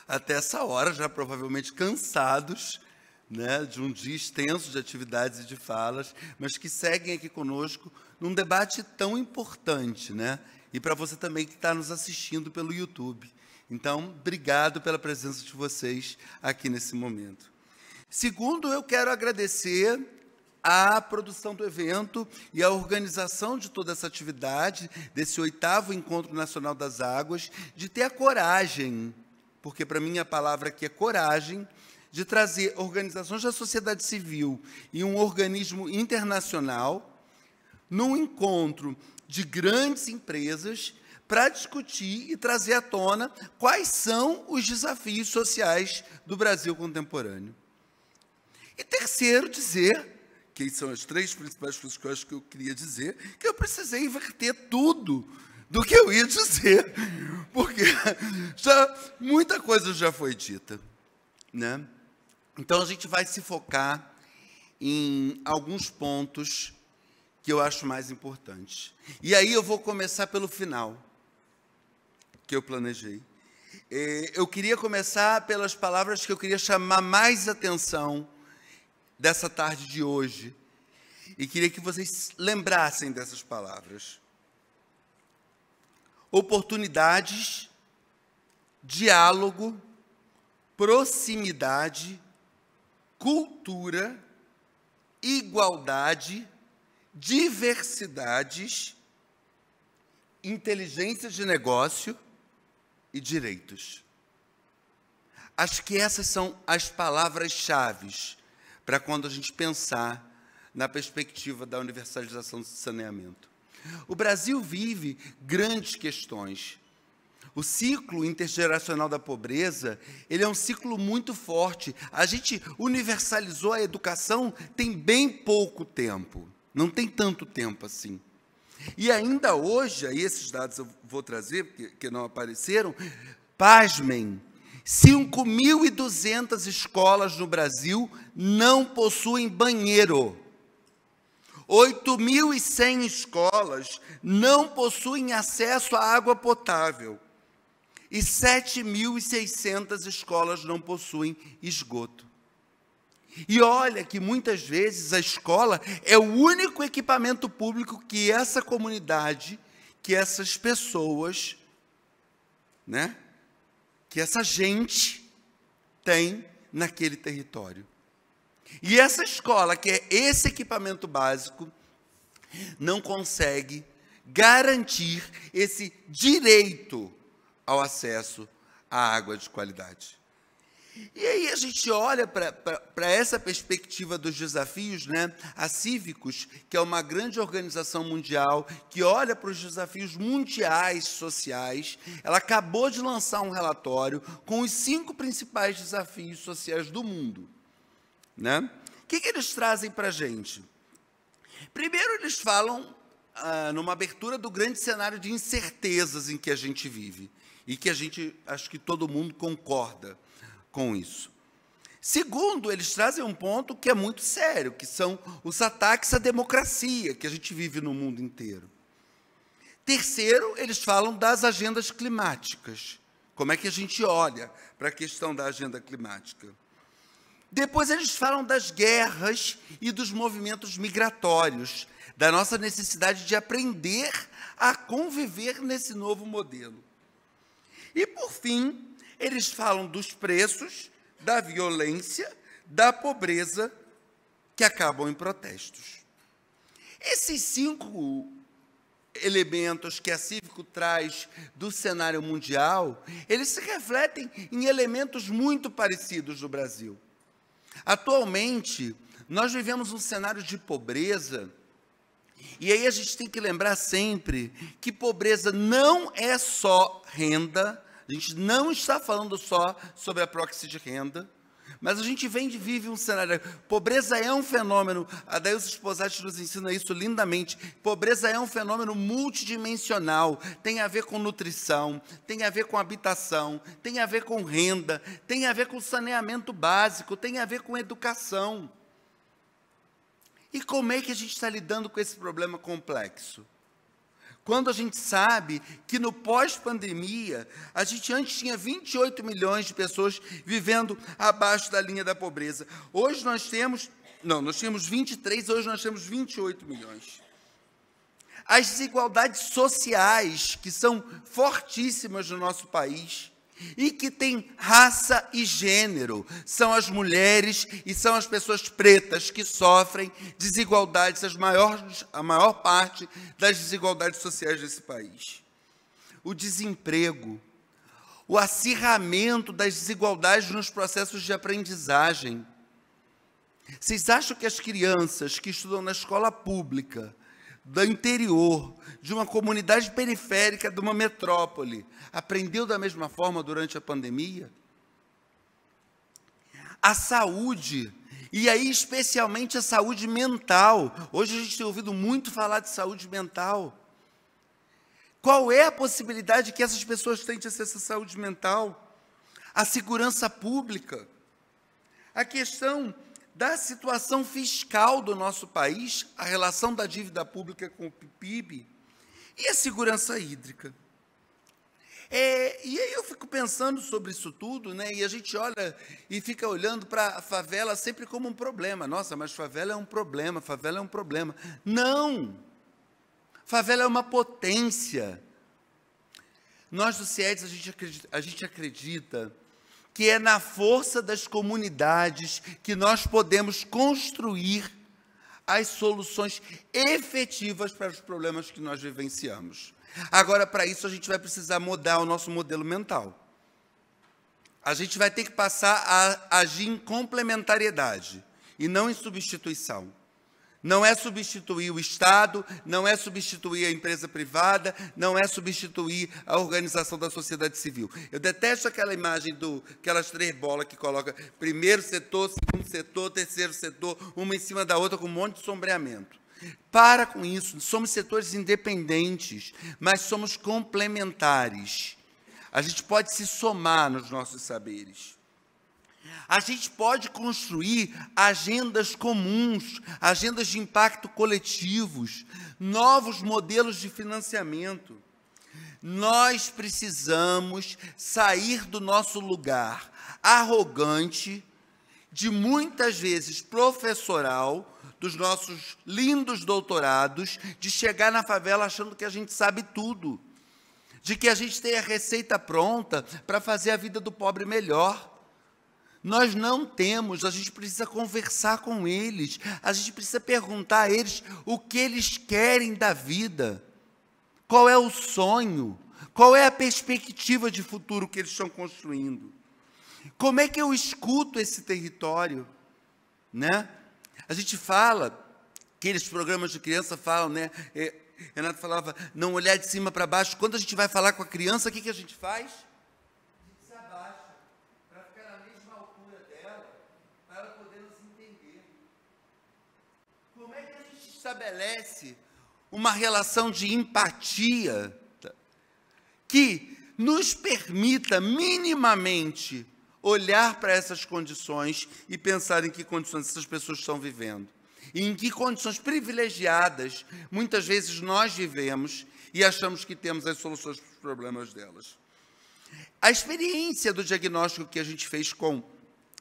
até essa hora, já provavelmente cansados, né, de um dia extenso de atividades e de falas, mas que seguem aqui conosco num debate tão importante, né? E para você também que está nos assistindo pelo YouTube. Então, obrigado pela presença de vocês aqui nesse momento. Segundo, eu quero agradecer a produção do evento e a organização de toda essa atividade, desse 8º Encontro Nacional das Águas, de ter a coragem, porque para mim a palavra aqui é coragem, de trazer organizações da sociedade civil e um organismo internacional num encontro de grandes empresas para discutir e trazer à tona quais são os desafios sociais do Brasil contemporâneo. E terceiro, dizer, que são as 3 principais coisas que eu acho que eu queria dizer, que eu precisei inverter tudo do que eu ia dizer, porque muita coisa já foi dita, né? Então, a gente vai se focar em alguns pontos que eu acho mais importantes. E aí eu vou começar pelo final, que eu planejei. Eu queria começar pelas palavras que eu queria chamar mais atenção dessa tarde de hoje, e queria que vocês lembrassem dessas palavras. Oportunidades, diálogo, proximidade, cultura, igualdade, diversidades inteligência de negócio e direitos. Acho que essas são as palavras-chave para quando a gente pensar na perspectiva da universalização do saneamento. O Brasil vive grandes questões. O ciclo intergeracional da pobreza, ele é um ciclo muito forte. A gente universalizou a educação tem bem pouco tempo. Não tem tanto tempo assim. E ainda hoje, aí esses dados eu vou trazer, porque não apareceram, pasmem, 5.200 escolas no Brasil não possuem banheiro. 8.100 escolas não possuem acesso à água potável. E 7.600 escolas não possuem esgoto. E olha que muitas vezes a escola é o único equipamento público que essa comunidade, que essas pessoas, né, que essa gente tem naquele território. E essa escola, que é esse equipamento básico, não consegue garantir esse direito ao acesso à água de qualidade. E aí a gente olha para essa perspectiva dos desafios, né? A Cívicos, que é uma grande organização mundial, que olha para os desafios mundiais sociais, ela acabou de lançar um relatório com os 5 principais desafios sociais do mundo. Né? O que eles trazem para a gente? Primeiro, eles falam numa abertura do grande cenário de incertezas em que a gente vive, e que a gente, acho que todo mundo concorda com isso. Segundo, eles trazem um ponto que é muito sério, que são os ataques à democracia que a gente vive no mundo inteiro. Terceiro, eles falam das agendas climáticas. Como é que a gente olha para a questão da agenda climática? Depois eles falam das guerras e dos movimentos migratórios, da nossa necessidade de aprender a conviver nesse novo modelo. E, por fim, eles falam dos preços, da violência, da pobreza, que acabam em protestos. Esses 5 elementos que a Cívico traz do cenário mundial, eles se refletem em elementos muito parecidos no Brasil. Atualmente, nós vivemos um cenário de pobreza, e aí a gente tem que lembrar sempre que pobreza não é só renda, a gente não está falando só sobre a proxy de renda, mas a gente vive um cenário. Pobreza é um fenômeno, a Dailson Sposati nos ensina isso lindamente. Pobreza é um fenômeno multidimensional, tem a ver com nutrição, tem a ver com habitação, tem a ver com renda, tem a ver com saneamento básico, tem a ver com educação. E como é que a gente está lidando com esse problema complexo? Quando a gente sabe que no pós-pandemia, a gente antes tinha 28 milhões de pessoas vivendo abaixo da linha da pobreza. Hoje nós tínhamos 23, hoje nós temos 28 milhões. As desigualdades sociais, que são fortíssimas no nosso país, e que têm raça e gênero, são as mulheres e são as pessoas pretas que sofrem desigualdades, a maior parte das desigualdades sociais desse país. O desemprego, o acirramento das desigualdades nos processos de aprendizagem. Vocês acham que as crianças que estudam na escola pública, do interior, de uma comunidade periférica, de uma metrópole, aprendeu da mesma forma durante a pandemia? A saúde, e aí especialmente a saúde mental. Hoje a gente tem ouvido muito falar de saúde mental. Qual é a possibilidade que essas pessoas têm de acesso à saúde mental? A segurança pública, a questão da situação fiscal do nosso país, a relação da dívida pública com o PIB e a segurança hídrica. E aí eu fico pensando sobre isso tudo, né? E a gente olha e fica olhando para a favela sempre como um problema. Nossa, mas favela é um problema, favela é um problema. Não! Favela é uma potência. Nós do CIEDS, a gente acredita que é na força das comunidades que nós podemos construir as soluções efetivas para os problemas que nós vivenciamos. Agora, para isso, a gente vai precisar mudar o nosso modelo mental. A gente vai ter que passar a agir em complementariedade e não em substituição. Não é substituir o Estado, não é substituir a empresa privada, não é substituir a organização da sociedade civil. Eu detesto aquela imagem aquelas 3 bolas que coloca primeiro setor, segundo setor, terceiro setor, uma em cima da outra com um monte de sombreamento. Para com isso, somos setores independentes, mas somos complementares. A gente pode se somar nos nossos saberes. A gente pode construir agendas comuns, agendas de impacto coletivos, novos modelos de financiamento. Nós precisamos sair do nosso lugar arrogante, de muitas vezes professoral, dos nossos lindos doutorados, de chegar na favela achando que a gente sabe tudo, de que a gente tem a receita pronta para fazer a vida do pobre melhor. Nós não temos, a gente precisa conversar com eles, a gente precisa perguntar a eles o que eles querem da vida, qual é o sonho, qual é a perspectiva de futuro que eles estão construindo. Como é que eu escuto esse território, né? A gente fala, aqueles programas de criança falam, né? Renato falava, não olhar de cima para baixo. Quando a gente vai falar com a criança, o que a gente faz? A gente se abaixa, para ficar na mesma altura dela, para ela poder nos entender. Como é que a gente estabelece uma relação de empatia que nos permita minimamente olhar para essas condições e pensar em que condições essas pessoas estão vivendo? E em que condições privilegiadas, muitas vezes, nós vivemos e achamos que temos as soluções para os problemas delas. A experiência do diagnóstico que a gente fez com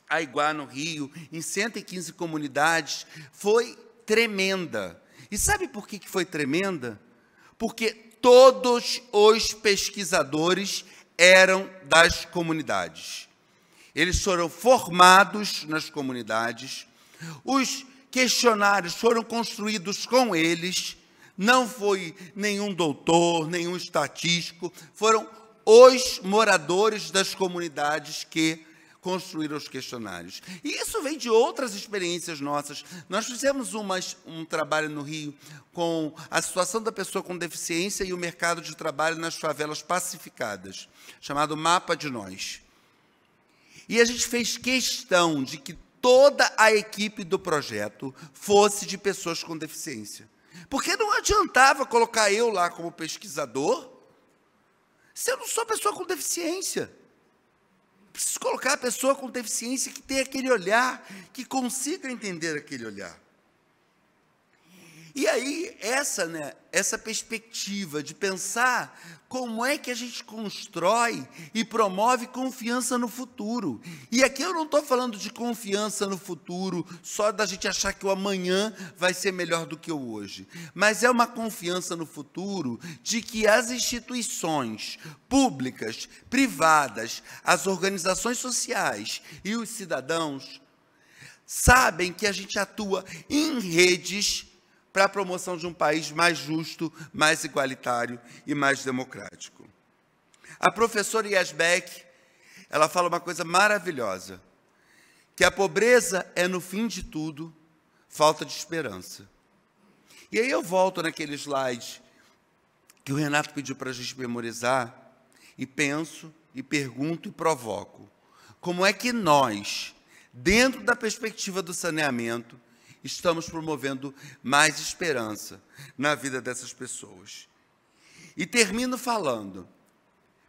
a Iguá no Rio, em 115 comunidades, foi tremenda. E sabe por que foi tremenda? Porque todos os pesquisadores eram das comunidades. Eles foram formados nas comunidades, os questionários foram construídos com eles, não foi nenhum doutor, nenhum estatístico, foram os moradores das comunidades que construíram os questionários. E isso vem de outras experiências nossas. Nós fizemos um trabalho no Rio com a situação da pessoa com deficiência e o mercado de trabalho nas favelas pacificadas, chamado Mapa de Nós. E a gente fez questão de que toda a equipe do projeto fosse de pessoas com deficiência. Porque não adiantava colocar eu lá como pesquisador, se eu não sou pessoa com deficiência. Preciso colocar a pessoa com deficiência que tem aquele olhar, que consiga entender aquele olhar. E aí, essa perspectiva de pensar como é que a gente constrói e promove confiança no futuro. E aqui eu não estou falando de confiança no futuro, só da gente achar que o amanhã vai ser melhor do que o hoje. Mas é uma confiança no futuro de que as instituições públicas, privadas, as organizações sociais e os cidadãos sabem que a gente atua em redes para a promoção de um país mais justo, mais igualitário e mais democrático. A professora Yasbeck, ela fala uma coisa maravilhosa, que a pobreza é, no fim de tudo, falta de esperança. E aí eu volto naquele slide que o Renato pediu para a gente memorizar, e penso, e pergunto, e provoco. Como é que nós, dentro da perspectiva do saneamento, estamos promovendo mais esperança na vida dessas pessoas? E termino falando,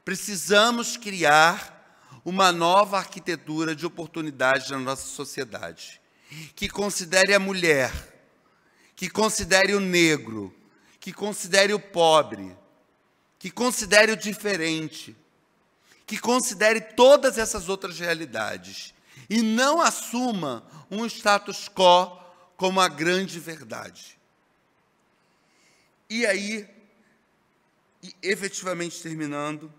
precisamos criar uma nova arquitetura de oportunidades na nossa sociedade, que considere a mulher, que considere o negro, que considere o pobre, que considere o diferente, que considere todas essas outras realidades, e não assuma um status quo como a grande verdade. E aí, efetivamente terminando,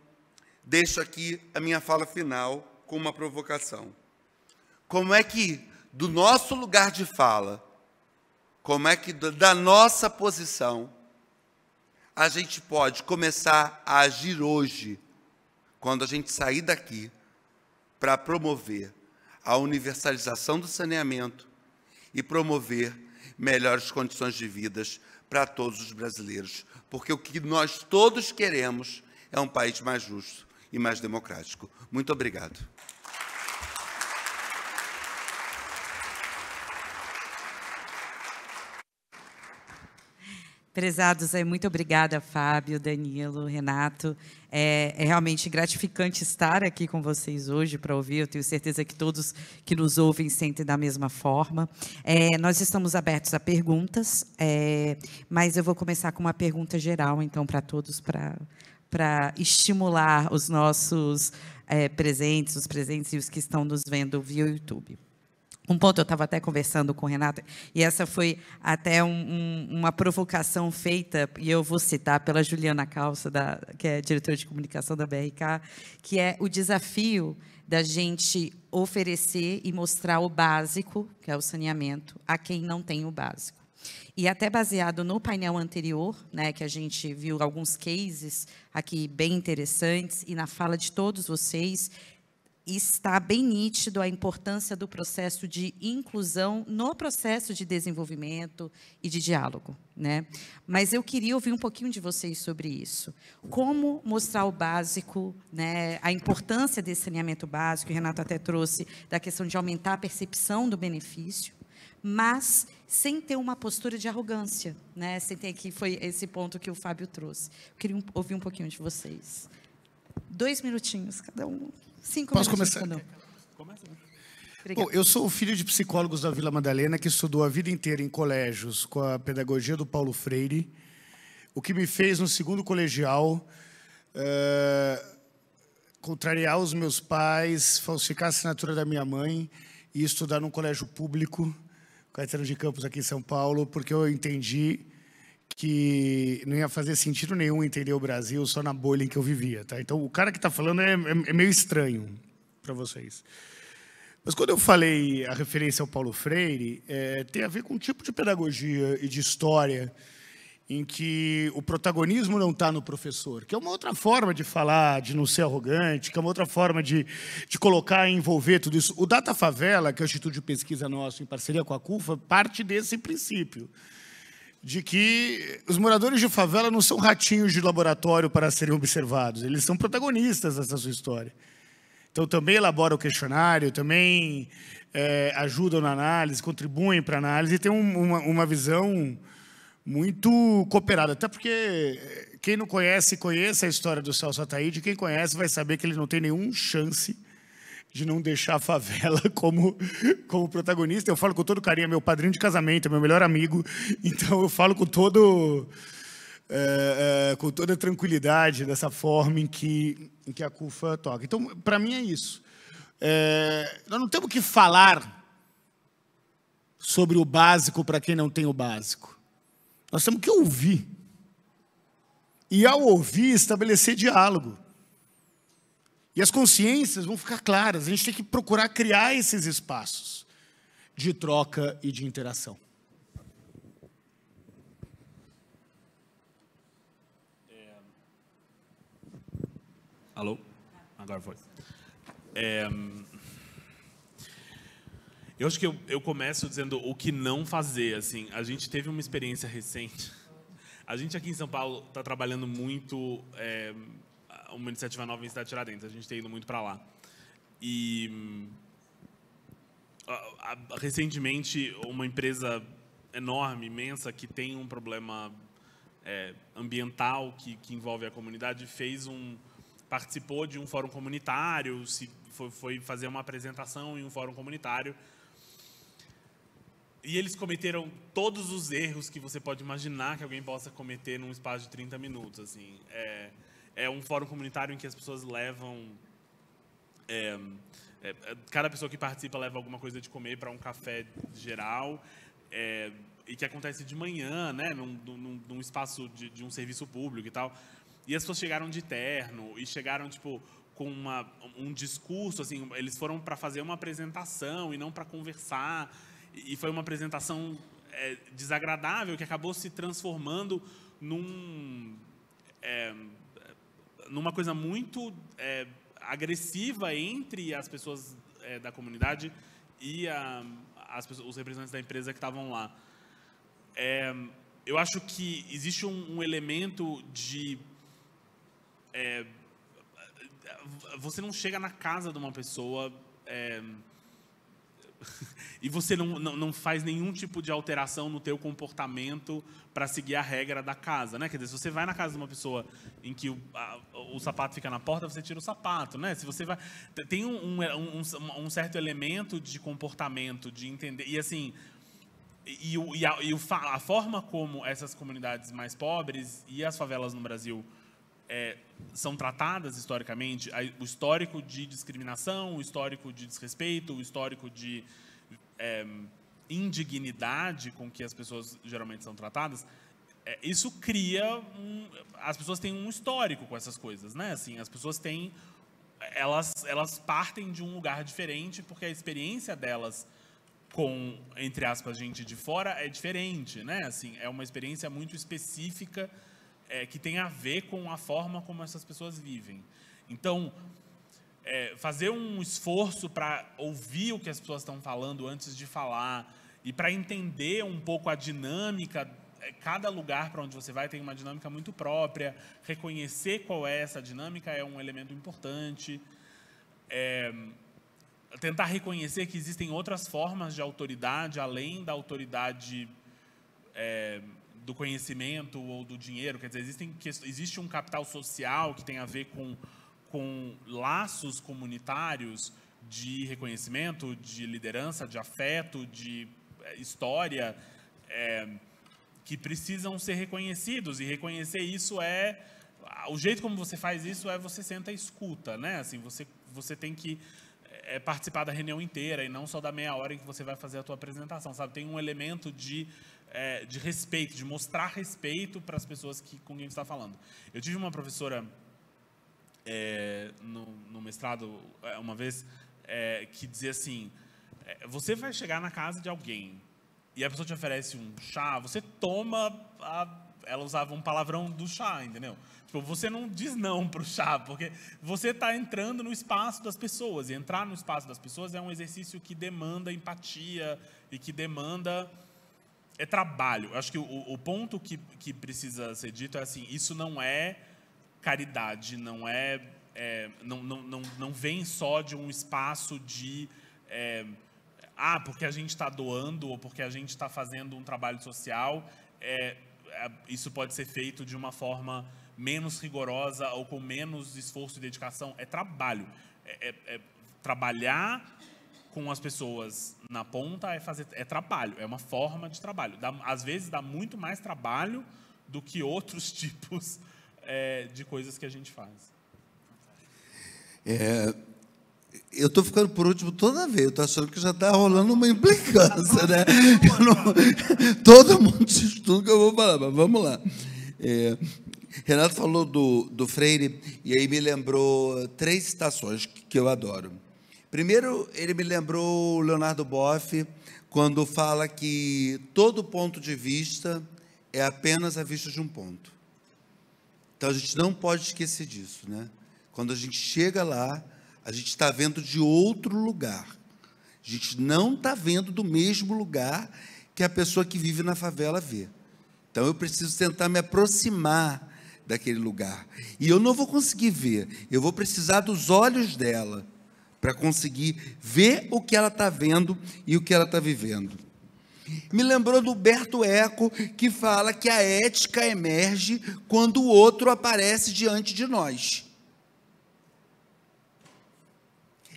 deixo aqui a minha fala final com uma provocação. Como é que, do nosso lugar de fala, como é que da nossa posição, a gente pode começar a agir hoje, quando a gente sair daqui, para promover a universalização do saneamento e promover melhores condições de vida para todos os brasileiros. Porque o que nós todos queremos é um país mais justo e mais democrático. Muito obrigado. Prezados, muito obrigada, Fábio, Danilo, Renato. É realmente gratificante estar aqui com vocês hoje para ouvir. Eu tenho certeza que todos que nos ouvem sentem da mesma forma. Nós estamos abertos a perguntas, mas eu vou começar com uma pergunta geral, então, para todos, para estimular os nossos presentes, os presentes e os que estão nos vendo via YouTube. Um ponto, eu estava até conversando com o Renato, e essa foi até uma provocação feita, e eu vou citar pela Juliana Calça, que é diretora de comunicação da BRK, que é o desafio da gente oferecer e mostrar o básico, que é o saneamento, a quem não tem o básico. E até baseado no painel anterior, né, que a gente viu alguns cases aqui bem interessantes, e na fala de todos vocês, está bem nítido a importância do processo de inclusão no processo de desenvolvimento e de diálogo, né? Mas eu queria ouvir um pouquinho de vocês sobre isso. Como mostrar o básico, né? A importância desse saneamento básico, o Renato até trouxe, da questão de aumentar a percepção do benefício, mas sem ter uma postura de arrogância, né? Sem ter, que foi esse ponto que o Fábio trouxe. Eu queria ouvir um pouquinho de vocês. 2 minutinhos, cada um. 5 Posso minutos começar? cada um. Bom, eu sou o filho de psicólogos da Vila Madalena, que estudou a vida inteira em colégios com a pedagogia do Paulo Freire, o que me fez, no segundo colegial, contrariar os meus pais, falsificar a assinatura da minha mãe e estudar num colégio público, Caetano de Campos, aqui em São Paulo, porque eu entendi que não ia fazer sentido nenhum entender o Brasil só na bolha em que eu vivia. Tá? Então, o cara que está falando é meio estranho para vocês. Mas quando eu falei a referência ao Paulo Freire, tem a ver com um tipo de pedagogia e de história em que o protagonismo não está no professor, que é uma outra forma de falar, de não ser arrogante, que é uma outra forma de colocar e envolver tudo isso. O Data Favela, que é o Instituto de Pesquisa nosso, em parceria com a CUFA, parte desse princípio, de que os moradores de favela não são ratinhos de laboratório para serem observados, eles são protagonistas dessa sua história. Então, também elaboram o questionário, também ajudam na análise, contribuem para a análise e têm uma visão muito cooperada. Até porque quem não conhece, conhece a história do Celso Ataíde, quem conhece vai saber que ele não tem nenhuma chance de não deixar a favela como protagonista. Eu falo com todo carinho, é meu padrinho de casamento, é meu melhor amigo, então eu falo com toda tranquilidade dessa forma em que a CUFA toca. Então, para mim é isso. Nós não temos que falar sobre o básico para quem não tem o básico. Nós temos que ouvir. E, ao ouvir, estabelecer diálogo. E as consciências vão ficar claras. A gente tem que procurar criar esses espaços de troca e de interação. Alô? Agora foi. Eu acho que eu começo dizendo o que não fazer. Assim, a gente teve uma experiência recente. A gente aqui em São Paulo está trabalhando muito uma iniciativa nova em Cidade Tiradentes. A gente tem ido muito para lá. E recentemente uma empresa enorme, imensa, que tem um problema ambiental que envolve a comunidade, participou de um fórum comunitário, foi fazer uma apresentação em um fórum comunitário. E eles cometeram todos os erros que você pode imaginar que alguém possa cometer num espaço de 30 minutos. Assim. É um fórum comunitário em que as pessoas levam... cada pessoa que participa leva alguma coisa de comer para um café geral, e que acontece de manhã, né, num espaço de um serviço público e tal. E as pessoas chegaram de terno e chegaram tipo com um discurso, assim, eles foram para fazer uma apresentação e não para conversar. E foi uma apresentação desagradável que acabou se transformando numa coisa muito agressiva entre as pessoas da comunidade e os representantes da empresa que estavam lá. Eu acho que existe um elemento de... você não chega na casa de uma pessoa e você não faz nenhum tipo de alteração no teu comportamento para seguir a regra da casa, né? Quer dizer, se você vai na casa de uma pessoa em que o sapato fica na porta, você tira o sapato, né? Se você vai... Tem um certo elemento de comportamento, de entender... E assim... a forma como essas comunidades mais pobres e as favelas no Brasil são tratadas historicamente, o histórico de discriminação, o histórico de desrespeito, o histórico de indignidade com que as pessoas geralmente são tratadas, isso cria as pessoas têm um histórico com essas coisas, né? Assim, as pessoas têm, elas partem de um lugar diferente porque a experiência delas com, entre aspas, gente de fora é diferente, né? Assim, é uma experiência muito específica que tem a ver com a forma como essas pessoas vivem. Então, fazer um esforço para ouvir o que as pessoas estão falando antes de falar e para entender um pouco a dinâmica, cada lugar para onde você vai tem uma dinâmica muito própria, reconhecer qual é essa dinâmica é um elemento importante, tentar reconhecer que existem outras formas de autoridade, além da autoridade do conhecimento ou do dinheiro, quer dizer, existe um capital social que tem a ver com laços comunitários de reconhecimento, de liderança, de afeto, de história, que precisam ser reconhecidos, e reconhecer isso o jeito como você faz isso você senta e escuta, né? Assim, você tem que participar da reunião inteira e não só da meia hora em que você vai fazer a tua apresentação, sabe? Tem um elemento de respeito, de mostrar respeito para as pessoas com quem você está falando. Eu tive uma professora no mestrado, uma vez, que dizia assim, você vai chegar na casa de alguém e a pessoa te oferece um chá, você toma, ela usava um palavrão do chá, entendeu? Tipo, você não diz não para o chá, porque você está entrando no espaço das pessoas, e entrar no espaço das pessoas é um exercício que demanda empatia e que demanda... trabalho. Eu acho que o ponto que precisa ser dito é assim, isso não é caridade, não vem só de um espaço de porque a gente está doando ou porque a gente está fazendo um trabalho social, isso pode ser feito de uma forma menos rigorosa ou com menos esforço e dedicação. É trabalho. Trabalhar com as pessoas na ponta é trabalho, é uma forma de trabalho. Às vezes dá muito mais trabalho do que outros tipos de coisas que a gente faz. Eu estou ficando por último toda vez, eu estou achando que já está rolando uma implicância, né? Todo mundo diz tudo que eu vou falar, mas vamos lá. Renato falou do Freire, e aí me lembrou 3 citações que eu adoro. Primeiro, ele me lembrou o Leonardo Boff, quando fala que todo ponto de vista é apenas a vista de um ponto. Então, a gente não pode esquecer disso, né? Quando a gente chega lá, a gente está vendo de outro lugar. A gente não está vendo do mesmo lugar que a pessoa que vive na favela vê. Então, eu preciso tentar me aproximar daquele lugar. E eu não vou conseguir ver, eu vou precisar dos olhos dela, para conseguir ver o que ela está vendo e o que ela está vivendo. Me lembrou do Humberto Eco, que fala que a ética emerge quando o outro aparece diante de nós.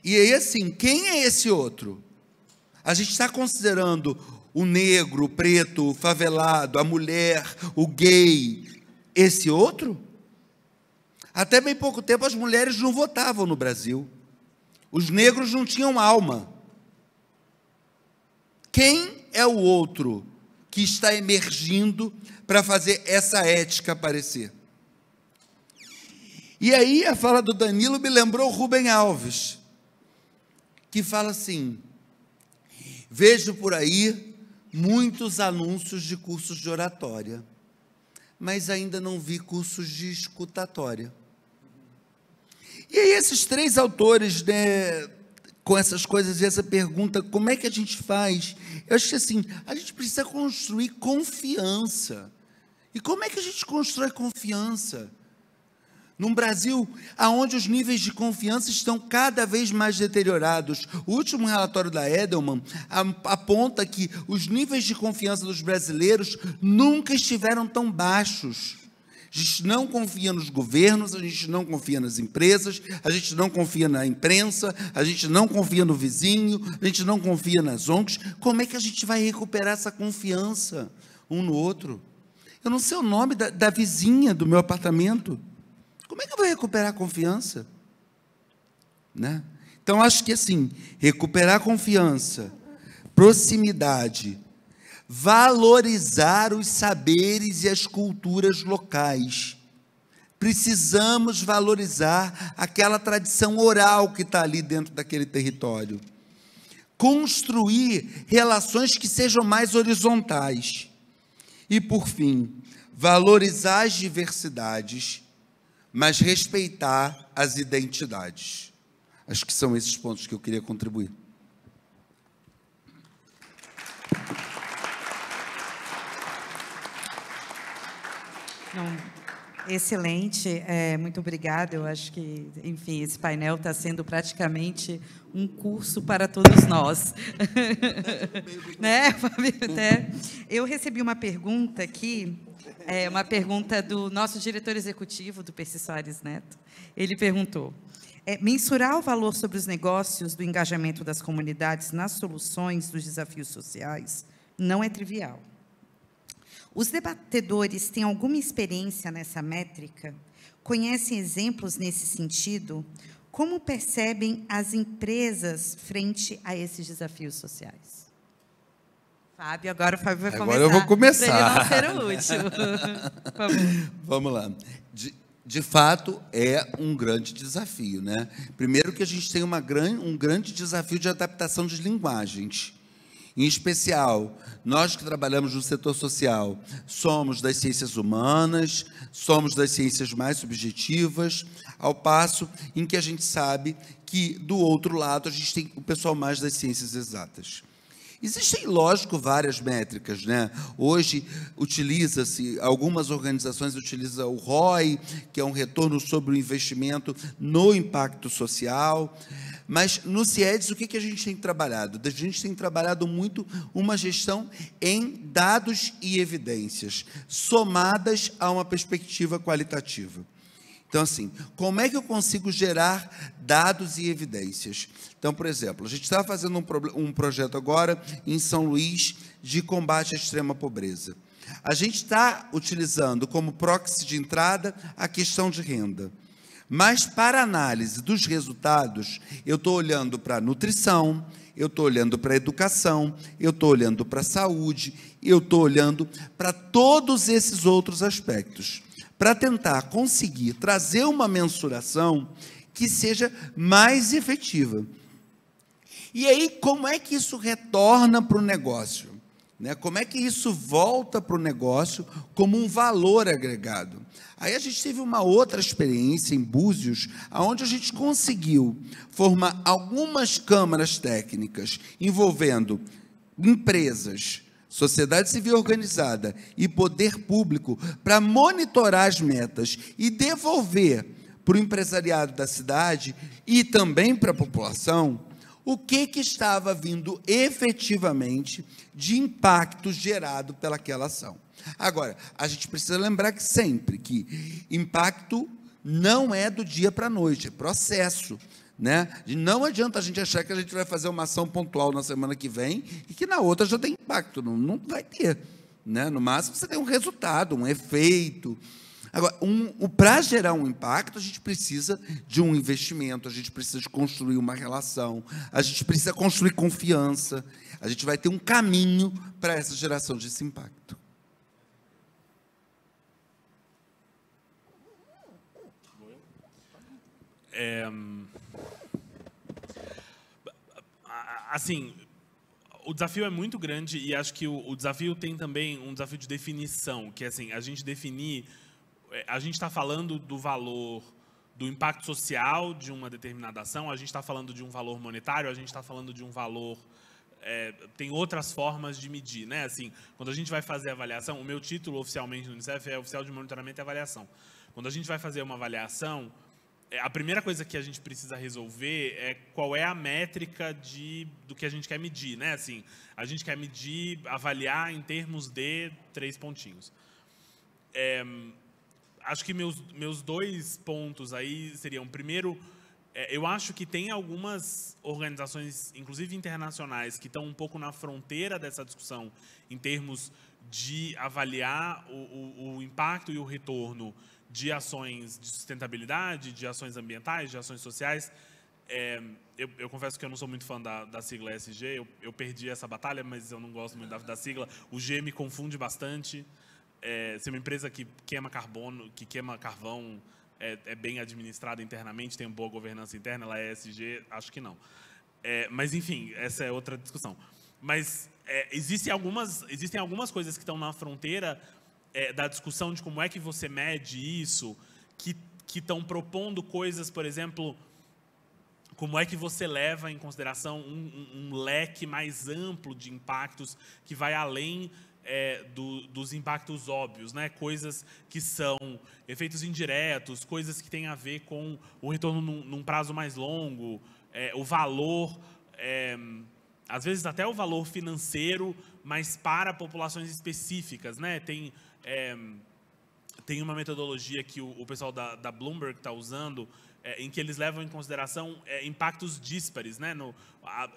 E aí, assim, quem é esse outro? A gente está considerando o negro, o preto, o favelado, a mulher, o gay, esse outro? Até bem pouco tempo as mulheres não votavam no Brasil. Os negros não tinham alma. Quem é o outro que está emergindo para fazer essa ética aparecer? E aí a fala do Danilo me lembrou Rubem Alves, que fala assim: vejo por aí muitos anúncios de cursos de oratória. mas ainda não vi cursos de escutatória. E aí esses 3 autores, né, com essas coisas e essa pergunta, como é que a gente faz? Eu acho que assim, a gente precisa construir confiança. E como é que a gente constrói confiança? Num Brasil onde os níveis de confiança estão cada vez mais deteriorados. O último relatório da Edelman aponta que os níveis de confiança dos brasileiros nunca estiveram tão baixos. A gente não confia nos governos, a gente não confia nas empresas, a gente não confia na imprensa, a gente não confia no vizinho, a gente não confia nas ONGs. Como é que a gente vai recuperar essa confiança um no outro? Eu não sei o nome da vizinha do meu apartamento. Como é que eu vou recuperar a confiança? Né? Então, acho que assim, recuperar a confiança, proximidade, valorizar os saberes e as culturas locais. Precisamos valorizar aquela tradição oral que está ali dentro daquele território. Construir relações que sejam mais horizontais. E, por fim, valorizar as diversidades, mas respeitar as identidades. Acho que são esses pontos que eu queria contribuir. Excelente, muito obrigada. Eu acho que, enfim, esse painel está sendo praticamente um curso para todos nós. Né, Fábio? Eu recebi uma pergunta aqui, uma pergunta do nosso diretor executivo, do Percy Soares Neto. Ele perguntou: mensurar o valor sobre os negócios do engajamento das comunidades nas soluções dos desafios sociais não é trivial. Os debatedores têm alguma experiência nessa métrica? Conhecem exemplos nesse sentido? Como percebem as empresas frente a esses desafios sociais? Fábio, agora o Fábio vai começar. Agora eu vou começar. Para ele não ser o último. Por favor. Vamos lá. De fato, é um grande desafio, né? Primeiro que a gente tem um grande desafio de adaptação de linguagens. Em especial, nós que trabalhamos no setor social, somos das ciências humanas, somos das ciências mais subjetivas, ao passo em que a gente sabe que, do outro lado, a gente tem o pessoal mais das ciências exatas. Existem, lógico, várias métricas, né? Hoje, utiliza-se, algumas organizações utilizam o ROI, que é um retorno sobre o investimento no impacto social. Mas, no CIEDS, o que a gente tem trabalhado? A gente tem trabalhado muito uma gestão em dados e evidências, somadas a uma perspectiva qualitativa. Então, assim, como é que eu consigo gerar dados e evidências? Então, por exemplo, a gente está fazendo um projeto agora em São Luís de combate à extrema pobreza. A gente está utilizando como proxy de entrada a questão de renda. Mas, para análise dos resultados, eu estou olhando para a nutrição, eu estou olhando para a educação, eu estou olhando para a saúde, eu estou olhando para todos esses outros aspectos, para tentar conseguir trazer uma mensuração que seja mais efetiva. E aí, como é que isso retorna para o negócio? Né? Como é que isso volta para o negócio como um valor agregado? Aí a gente teve uma outra experiência em Búzios, onde a gente conseguiu formar algumas câmaras técnicas envolvendo empresas, sociedade civil organizada e poder público para monitorar as metas e devolver para o empresariado da cidade e também para a população o que estava vindo efetivamente de impacto gerado pelaquela ação. Agora, a gente precisa lembrar que sempre que impacto não é do dia para a noite, é processo. Né? E não adianta a gente achar que a gente vai fazer uma ação pontual na semana que vem e que na outra já tem impacto. Não vai ter. Né? No máximo, você tem um resultado, um efeito. Agora, para gerar um impacto, a gente precisa de um investimento, a gente precisa de construir uma relação, a gente precisa construir confiança, a gente vai ter um caminho para essa geração desse impacto. Assim, o desafio é muito grande e acho que o desafio tem também um desafio de definição, que é assim, a gente definir, a gente está falando do valor, do impacto social de uma determinada ação, a gente está falando de um valor monetário, a gente está falando de um valor... tem outras formas de medir, né? Assim, quando a gente vai fazer a avaliação, o meu título oficialmente no Unicef é Oficial de Monitoramento e Avaliação. Quando a gente vai fazer uma avaliação, a primeira coisa que a gente precisa resolver é qual é a métrica do que a gente quer medir, né? Assim, a gente quer medir, avaliar em termos de 3 pontinhos. Acho que meus 2 pontos aí seriam, primeiro, eu acho que tem algumas organizações, inclusive internacionais, que estão um pouco na fronteira dessa discussão em termos de avaliar o impacto e o retorno de ações de sustentabilidade, de ações ambientais, de ações sociais. Eu confesso que eu não sou muito fã da sigla ESG, eu perdi essa batalha, mas eu não gosto muito da sigla. O G me confunde bastante. Se uma empresa que queima carvão, é bem administrada internamente, tem uma boa governança interna, ela é ESG, acho que não. Mas, enfim, essa é outra discussão. Mas existem algumas coisas que estão na fronteira da discussão de como é que você mede isso, que estão propondo coisas, por exemplo, como é que você leva em consideração um leque mais amplo de impactos que vai além dos impactos óbvios, né? Coisas que são efeitos indiretos, coisas que têm a ver com o retorno num prazo mais longo, o valor, às vezes até o valor financeiro, mas para populações específicas, né? Tem uma metodologia que o pessoal da Bloomberg está usando, em que eles levam em consideração impactos díspares, né?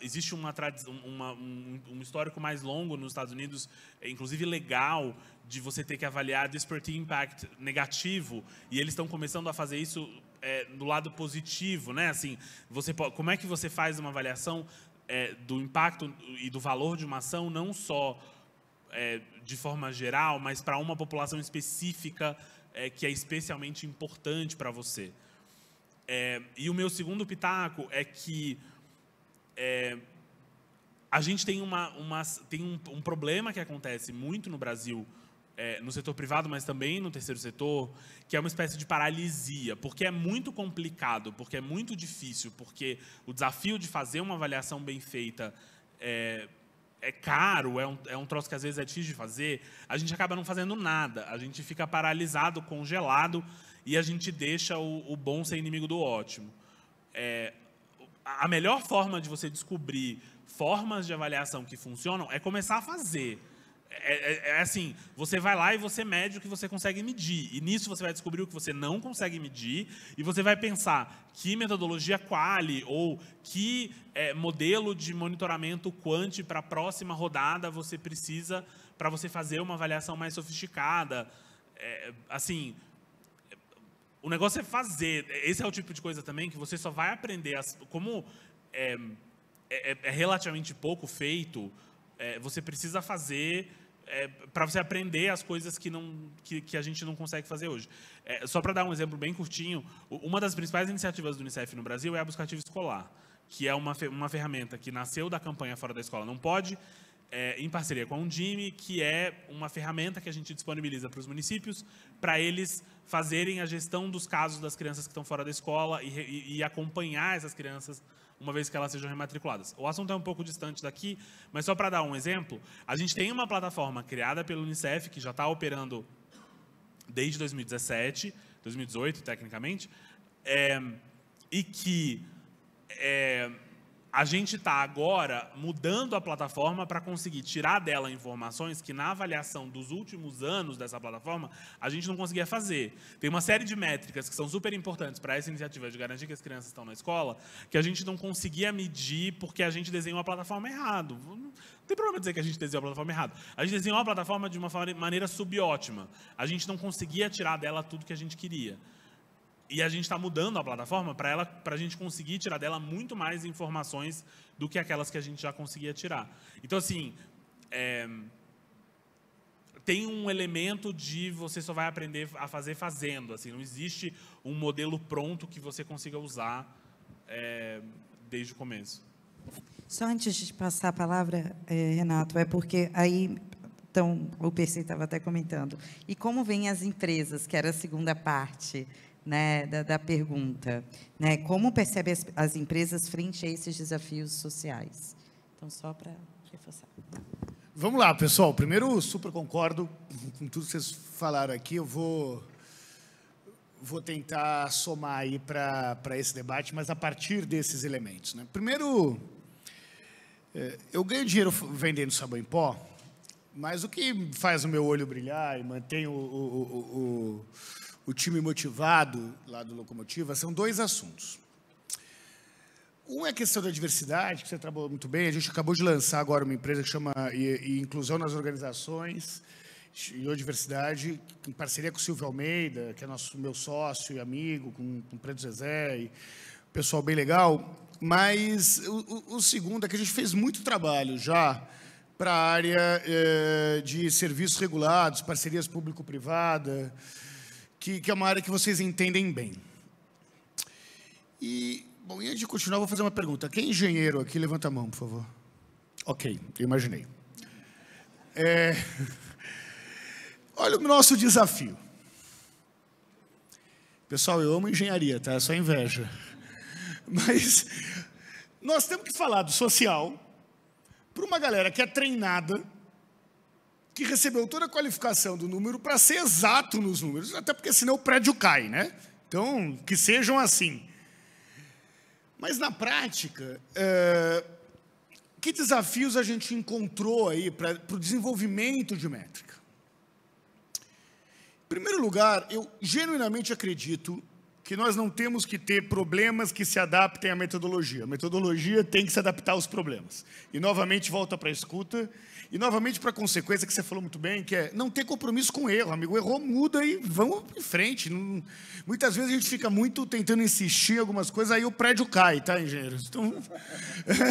Existe um histórico mais longo nos Estados Unidos, inclusive legal, de você ter que avaliar disparate impact negativo, e eles estão começando a fazer isso do lado positivo, né? Assim, como é que você faz uma avaliação do impacto e do valor de uma ação, não só de forma geral, mas para uma população específica que é especialmente importante para você. E o meu segundo pitaco é que a gente tem um problema que acontece muito no Brasil, no setor privado, mas também no terceiro setor, que é uma espécie de paralisia, porque é muito complicado, porque é muito difícil, porque o desafio de fazer uma avaliação bem feita é caro, é um troço que às vezes é difícil de fazer, a gente acaba não fazendo nada, a gente fica paralisado, congelado, e a gente deixa o bom ser inimigo do ótimo. A melhor forma de você descobrir formas de avaliação que funcionam é começar a fazer. Assim, você vai lá e você mede o que você consegue medir. E nisso você vai descobrir o que você não consegue medir e você vai pensar que metodologia quali ou que modelo de monitoramento quant para a próxima rodada você precisa para você fazer uma avaliação mais sofisticada. Assim, o negócio é fazer. Esse é o tipo de coisa também que você só vai aprender. Como é relativamente pouco feito, você precisa fazer para você aprender as coisas que a gente não consegue fazer hoje. Só para dar um exemplo bem curtinho, uma das principais iniciativas do Unicef no Brasil é a Buscativa Escolar, que é uma ferramenta que nasceu da campanha Fora da Escola Não Pode, em parceria com a Undime, que é uma ferramenta que a gente disponibiliza para os municípios para eles fazerem a gestão dos casos das crianças que estão fora da escola e acompanhar essas crianças uma vez que elas sejam rematriculadas. O assunto é um pouco distante daqui, mas só para dar um exemplo, a gente tem uma plataforma criada pelo Unicef, que já está operando desde 2017, 2018, tecnicamente, e que a gente está agora mudando a plataforma para conseguir tirar dela informações que, na avaliação dos últimos anos dessa plataforma, a gente não conseguia fazer. Tem uma série de métricas que são super importantes para essa iniciativa de garantir que as crianças estão na escola, que a gente não conseguia medir porque a gente desenhou a plataforma errado. Não tem problema dizer que a gente desenhou a plataforma errado. A gente desenhou a plataforma de uma maneira subótima. A gente não conseguia tirar dela tudo que a gente queria. E a gente está mudando a plataforma para a gente conseguir tirar dela muito mais informações do que aquelas que a gente já conseguia tirar. Então, assim, tem um elemento de você só vai aprender a fazer fazendo. Assim, não existe um modelo pronto que você consiga usar desde o começo. Só antes de passar a palavra, Renato, é porque aí, então, o PC estava até comentando, e como vêm as empresas, que era a segunda parte, né, da pergunta, né, como percebe as empresas frente a esses desafios sociais? Então, só para reforçar. Vamos lá, pessoal. Primeiro, super concordo com tudo que vocês falaram aqui. Eu vou tentar somar aí para esse debate, mas a partir desses elementos, né? Primeiro, eu ganho dinheiro vendendo sabão em pó, mas o que faz o meu olho brilhar e mantém o time motivado lá do Locomotiva são dois assuntos. Um é a questão da diversidade, que você trabalhou muito bem. A gente acabou de lançar agora uma empresa que chama Inclusão nas Organizações e Diversidade, em parceria com o Silvio Almeida, que é meu sócio e amigo, com o Preto Zezé, e pessoal bem legal. Mas o segundo é que a gente fez muito trabalho já para a área de serviços regulados, parcerias público-privada, que é uma área que vocês entendem bem. E, bom, e antes de continuar, eu vou fazer uma pergunta. Quem é engenheiro aqui? Levanta a mão, por favor. Ok, eu imaginei. Olha o nosso desafio. Pessoal, eu amo engenharia, tá? É só inveja. Mas nós temos que falar do social para uma galera que é treinada, que recebeu toda a qualificação do número para ser exato nos números, até porque senão o prédio cai, né? Então, que sejam assim. Mas, na prática, que desafios a gente encontrou aí para o desenvolvimento de métrica? Em primeiro lugar, eu genuinamente acredito que nós não temos que ter problemas que se adaptem à metodologia. A metodologia tem que se adaptar aos problemas. E, novamente, volta para a escuta. E, novamente, para a consequência que você falou muito bem, que é não ter compromisso com o erro. Amigo, errou, muda e vamos em frente. Muitas vezes a gente fica muito tentando insistir em algumas coisas, aí o prédio cai, tá, engenheiros? Então,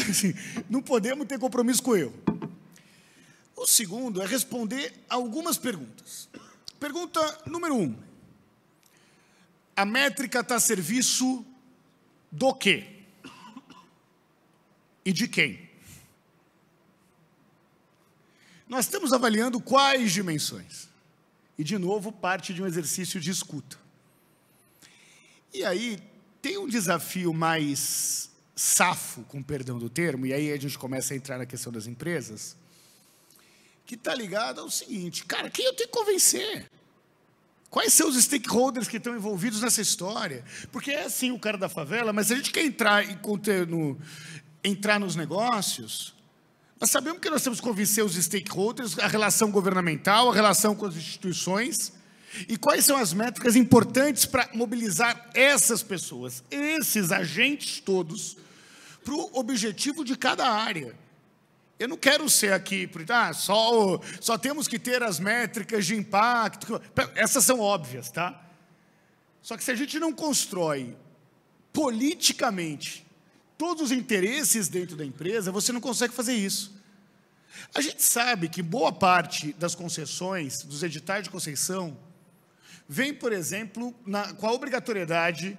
assim, não podemos ter compromisso com o erro. O segundo é responder algumas perguntas. Pergunta número 1. A métrica está a serviço do quê? E de quem? Nós estamos avaliando quais dimensões. E, de novo, parte de um exercício de escuta. E aí, tem um desafio mais safo, com perdão do termo, e aí a gente começa a entrar na questão das empresas, que está ligado ao seguinte, cara, quem eu tenho que convencer? Quais são os stakeholders que estão envolvidos nessa história? Porque é sim o cara da favela, mas se a gente quer entrar nos negócios, nós sabemos que nós temos que convencer os stakeholders, a relação governamental, a relação com as instituições, e quais são as métricas importantes para mobilizar essas pessoas, esses agentes todos, para o objetivo de cada área. Eu não quero ser aqui, só temos que ter as métricas de impacto. Essas são óbvias, tá? Só que se a gente não constrói politicamente todos os interesses dentro da empresa, você não consegue fazer isso. A gente sabe que boa parte das concessões, dos editais de concessão, vem, por exemplo, com a obrigatoriedade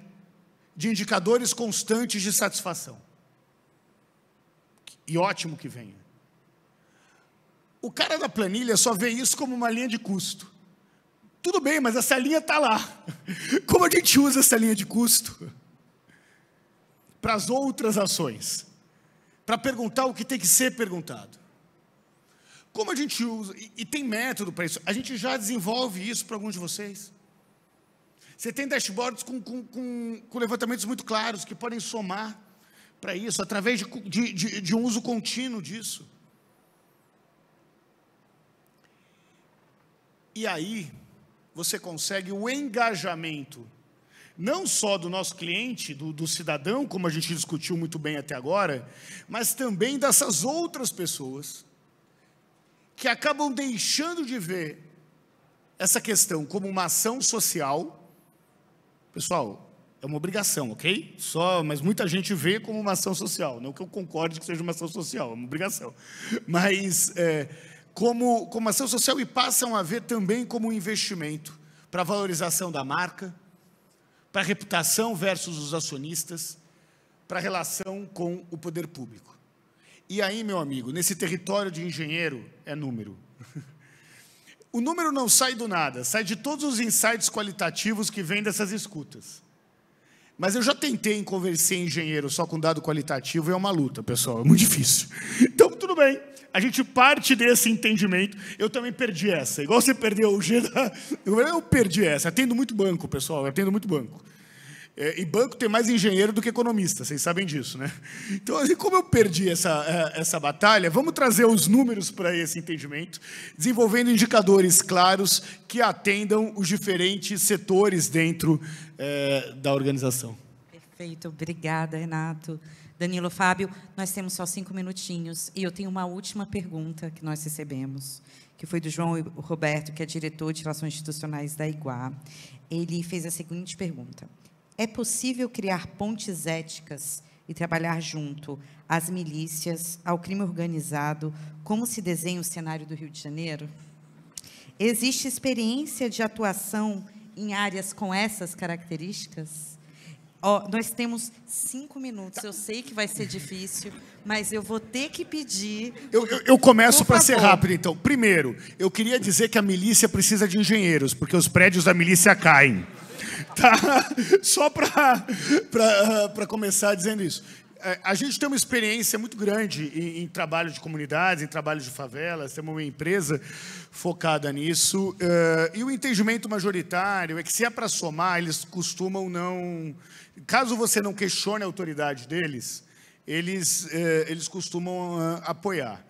de indicadores constantes de satisfação. E ótimo que venha. O cara da planilha só vê isso como uma linha de custo. Tudo bem, mas essa linha está lá. Como a gente usa essa linha de custo? Para as outras ações. Para perguntar o que tem que ser perguntado. Como a gente usa, e tem método para isso, a gente já desenvolve isso para alguns de vocês. Você tem dashboards com levantamentos muito claros, que podem somar para isso, através de um uso contínuo disso. E aí, você consegue o engajamento, não só do nosso cliente, do cidadão, como a gente discutiu muito bem até agora, mas também dessas outras pessoas que acabam deixando de ver essa questão como uma ação social. Pessoal, é uma obrigação, ok? Mas muita gente vê como uma ação social. Não que eu concorde que seja uma ação social, é uma obrigação. Mas como ação social, e passam a ver também como um investimento para a valorização da marca, para a reputação versus os acionistas, para a relação com o poder público. E aí, meu amigo, nesse território de engenheiro, é número. O número não sai do nada, sai de todos os insights qualitativos que vêm dessas escutas. Mas eu já tentei convencer engenheiro só com dado qualitativo, e é uma luta, pessoal, é muito difícil. Então, tudo bem, a gente parte desse entendimento. Eu também perdi essa, igual você perdeu o G da... Eu perdi essa, atendo muito banco, pessoal, atendo muito banco. E banco tem mais engenheiro do que economista, vocês sabem disso, né? Então, assim, como eu perdi essa batalha, vamos trazer os números para esse entendimento, desenvolvendo indicadores claros que atendam os diferentes setores dentro da organização. Perfeito, obrigada, Renato. Danilo, Fábio, nós temos só 5 minutinhos, e eu tenho uma última pergunta que nós recebemos, que foi do João Roberto, que é diretor de Relações Institucionais da Iguá. Ele fez a seguinte pergunta: é possível criar pontes éticas e trabalhar junto às milícias, ao crime organizado, como se desenha o cenário do Rio de Janeiro? Existe experiência de atuação em áreas com essas características? Nós temos 5 minutos, eu sei que vai ser difícil, mas eu vou ter que pedir... Eu começo para ser rápido, então. Primeiro, eu queria dizer que a milícia precisa de engenheiros, porque os prédios da milícia caem. Tá? Só para começar dizendo isso. A gente tem uma experiência muito grande em trabalho de comunidades, em trabalho de favelas, temos uma empresa focada nisso, e o entendimento majoritário é que, se é para somar, eles costumam não... Caso você não questione a autoridade deles, eles costumam apoiar.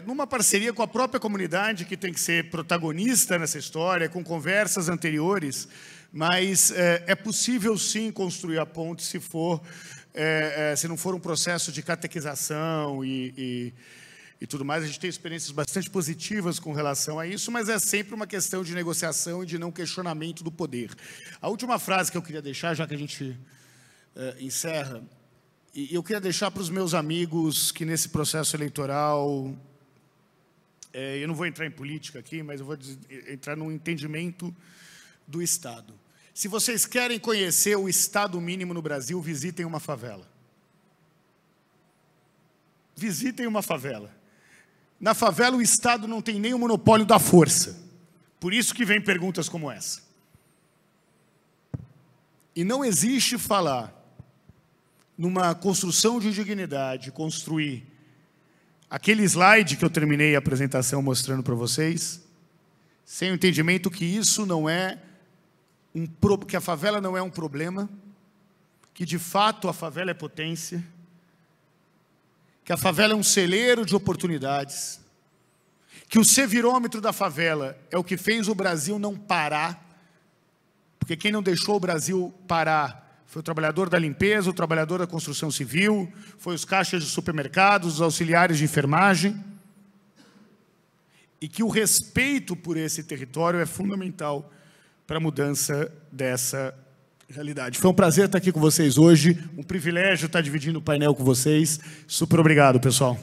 Numa parceria com a própria comunidade, que tem que ser protagonista nessa história, com conversas anteriores, mas é possível, sim, construir a ponte se não for um processo de catequização e tudo mais. A gente tem experiências bastante positivas com relação a isso, mas é sempre uma questão de negociação e de não questionamento do poder. A última frase que eu queria deixar, já que a gente encerra, e eu queria deixar para os meus amigos que, nesse processo eleitoral, eu não vou entrar em política aqui, mas eu vou entrar no entendimento do Estado. Se vocês querem conhecer o Estado mínimo no Brasil, visitem uma favela. Visitem uma favela. Na favela, o Estado não tem nem o monopólio da força. Por isso que vem perguntas como essa. E não existe falar numa construção de dignidade, construir aquele slide que eu terminei a apresentação mostrando para vocês, sem o entendimento que isso não é que a favela não é um problema, que de fato a favela é potência, que a favela é um celeiro de oportunidades, que o sevirômetro da favela é o que fez o Brasil não parar, porque quem não deixou o Brasil parar foi o trabalhador da limpeza, o trabalhador da construção civil, foi os caixas de supermercados, os auxiliares de enfermagem, e que o respeito por esse território é fundamental para a mudança dessa realidade. Foi um prazer estar aqui com vocês hoje, um privilégio estar dividindo o painel com vocês. Super obrigado, pessoal.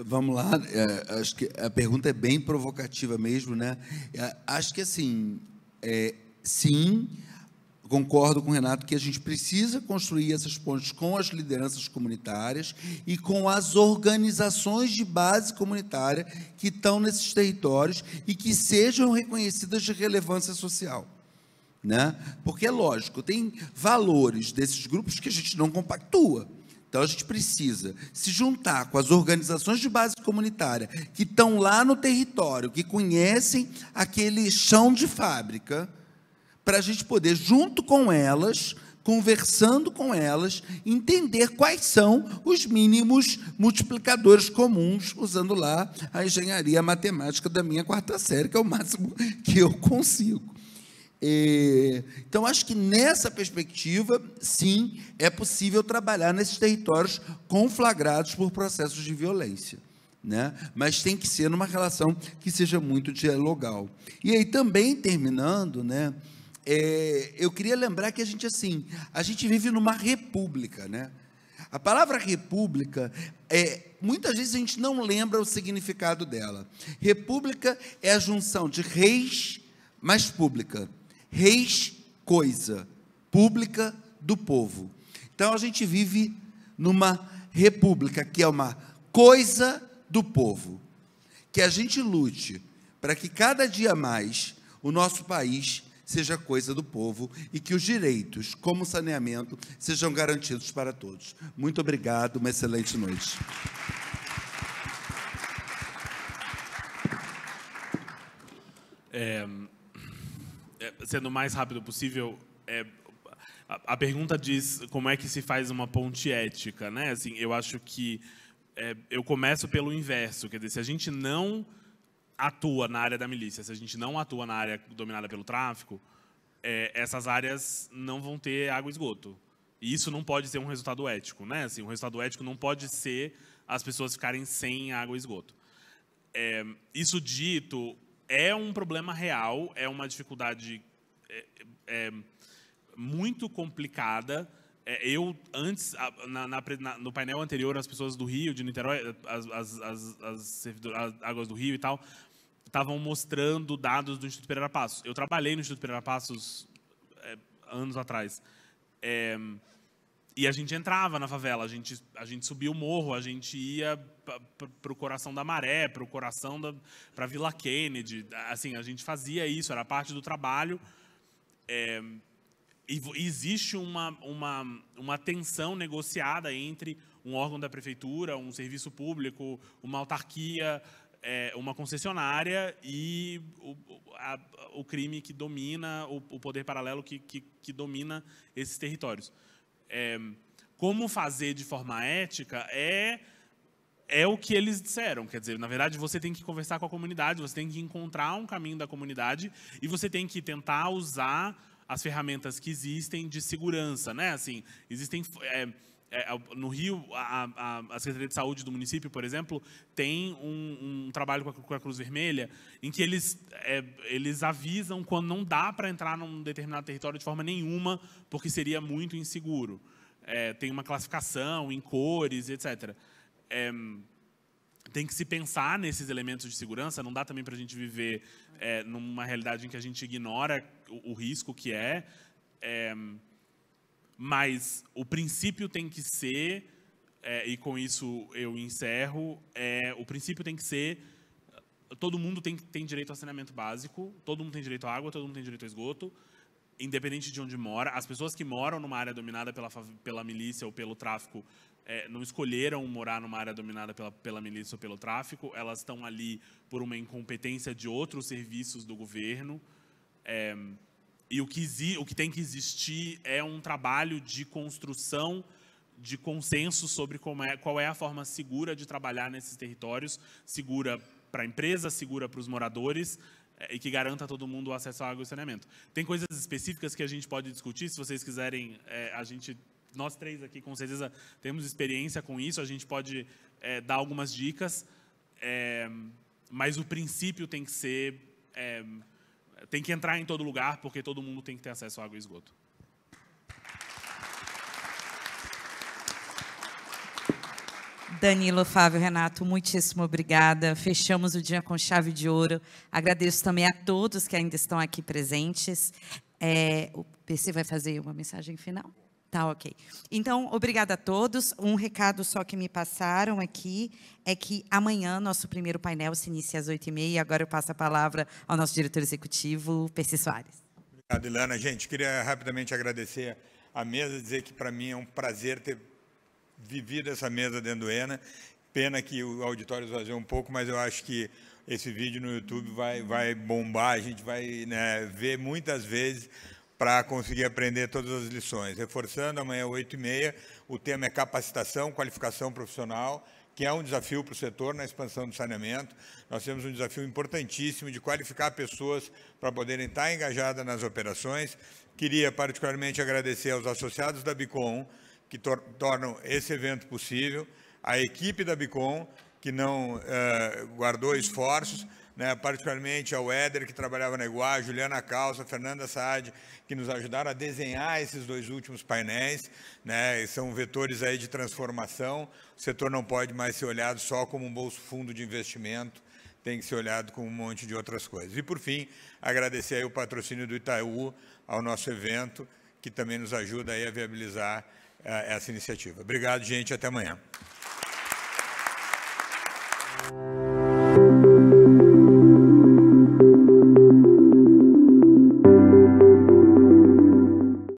Vamos lá, acho que a pergunta é bem provocativa mesmo, né? Acho que, assim, sim, concordo com o Renato que a gente precisa construir essas pontes com as lideranças comunitárias e com as organizações de base comunitária que estão nesses territórios e que sejam reconhecidas de relevância social, né? Porque, é lógico, tem valores desses grupos que a gente não compactua. Então, a gente precisa se juntar com as organizações de base comunitária que estão lá no território, que conhecem aquele chão de fábrica, para a gente poder, junto com elas, conversando com elas, entender quais são os mínimos multiplicadores comuns, usando lá a engenharia matemática da minha 4ª série, que é o máximo que eu consigo. Então, acho que nessa perspectiva, sim, é possível trabalhar nesses territórios conflagrados por processos de violência, né? Mas tem que ser numa relação que seja muito dialogal. E aí, também, terminando, né, eu queria lembrar que a gente vive numa república, né? A palavra república, muitas vezes a gente não lembra o significado dela. República é a junção de reis mais pública. Reis, coisa. pública do povo. Então, a gente vive numa república que é uma coisa do povo. Que a gente lute para que cada dia mais o nosso país seja coisa do povo e que os direitos, como saneamento, sejam garantidos para todos. Muito obrigado, uma excelente noite. Sendo o mais rápido possível, a pergunta diz como é que se faz uma ponte ética, né? Assim, eu acho que eu começo pelo inverso, quer dizer, se a gente não atua na área da milícia, se a gente não atua na área dominada pelo tráfico, essas áreas não vão ter água e esgoto. E isso não pode ser um resultado ético, né? Assim, um resultado ético não pode ser as pessoas ficarem sem água e esgoto. Isso dito, é um problema real, é uma dificuldade muito complicada. Antes, no painel anterior, as pessoas do Rio, de Niterói, as águas do Rio e tal, estavam mostrando dados do Instituto Pereira Passos. Eu trabalhei no Instituto Pereira Passos anos atrás. E a gente entrava na favela, a gente subia o morro, a gente ia para o coração da Maré, para o coração para a Vila Kennedy. Assim, a gente fazia isso, era parte do trabalho. E existe uma tensão negociada entre um órgão da prefeitura, um serviço público, uma autarquia, uma concessionária e o crime que domina, o poder paralelo que domina esses territórios. Como fazer de forma ética é o que eles disseram. Quer dizer, na verdade, você tem que conversar com a comunidade, você tem que encontrar um caminho da comunidade e você tem que tentar usar as ferramentas que existem de segurança, né? Assim, existem no Rio, a Secretaria de Saúde do município, por exemplo, tem um trabalho com a Cruz Vermelha em que eles avisam quando não dá para entrar num determinado território de forma nenhuma, porque seria muito inseguro. Tem uma classificação em cores, etc. Tem que se pensar nesses elementos de segurança, não dá também para a gente viver numa realidade em que a gente ignora o risco que mas o princípio tem que ser, e com isso eu encerro, o princípio tem que ser, todo mundo tem direito a saneamento básico, todo mundo tem direito à água, todo mundo tem direito ao esgoto, independente de onde mora. As pessoas que moram numa área dominada pela milícia ou pelo tráfico não escolheram morar numa área dominada pela milícia ou pelo tráfico, elas estão ali por uma incompetência de outros serviços do governo. E o que tem que existir é um trabalho de construção de consenso sobre qual é a forma segura de trabalhar nesses territórios, segura para a empresa, segura para os moradores, e que garanta a todo mundo o acesso à água e saneamento. Tem coisas específicas que a gente pode discutir, se vocês quiserem, nós três aqui com certeza temos experiência com isso, a gente pode dar algumas dicas, mas o princípio tem que ser... tem que entrar em todo lugar, porque todo mundo tem que ter acesso à água e esgoto. Danilo, Fábio, Renato, muitíssimo obrigada. Fechamos o dia com chave de ouro. Agradeço também a todos que ainda estão aqui presentes. O PC vai fazer uma mensagem final? Tá, ok. Então, obrigada a todos. Um recado só que me passaram aqui é que amanhã nosso primeiro painel se inicia às 8h30. Agora eu passo a palavra ao nosso diretor executivo, PC Soares. Obrigado, Ilana. Gente, queria rapidamente agradecer a mesa, dizer que para mim é um prazer ter vivido essa mesa dentro do ENA. Pena que o auditório esvaziou um pouco, mas eu acho que esse vídeo no YouTube vai bombar, a gente vai ver muitas vezes para conseguir aprender todas as lições. Reforçando, amanhã, 8h30, o tema é capacitação, qualificação profissional, que é um desafio para o setor na expansão do saneamento. Nós temos um desafio importantíssimo de qualificar pessoas para poderem estar engajadas nas operações. Queria particularmente agradecer aos associados da Bicom, que tornam esse evento possível, a equipe da Bicom, que não guardou esforços, particularmente ao Éder, que trabalhava na Iguá, a Juliana Calça, a Fernanda Saad, que nos ajudaram a desenhar esses dois últimos painéis, são vetores aí de transformação. O setor não pode mais ser olhado só como um bolso fundo de investimento, tem que ser olhado com um monte de outras coisas. E, por fim, agradecer aí o patrocínio do Itaú ao nosso evento, que também nos ajuda aí a viabilizar essa iniciativa. Obrigado, gente, até amanhã.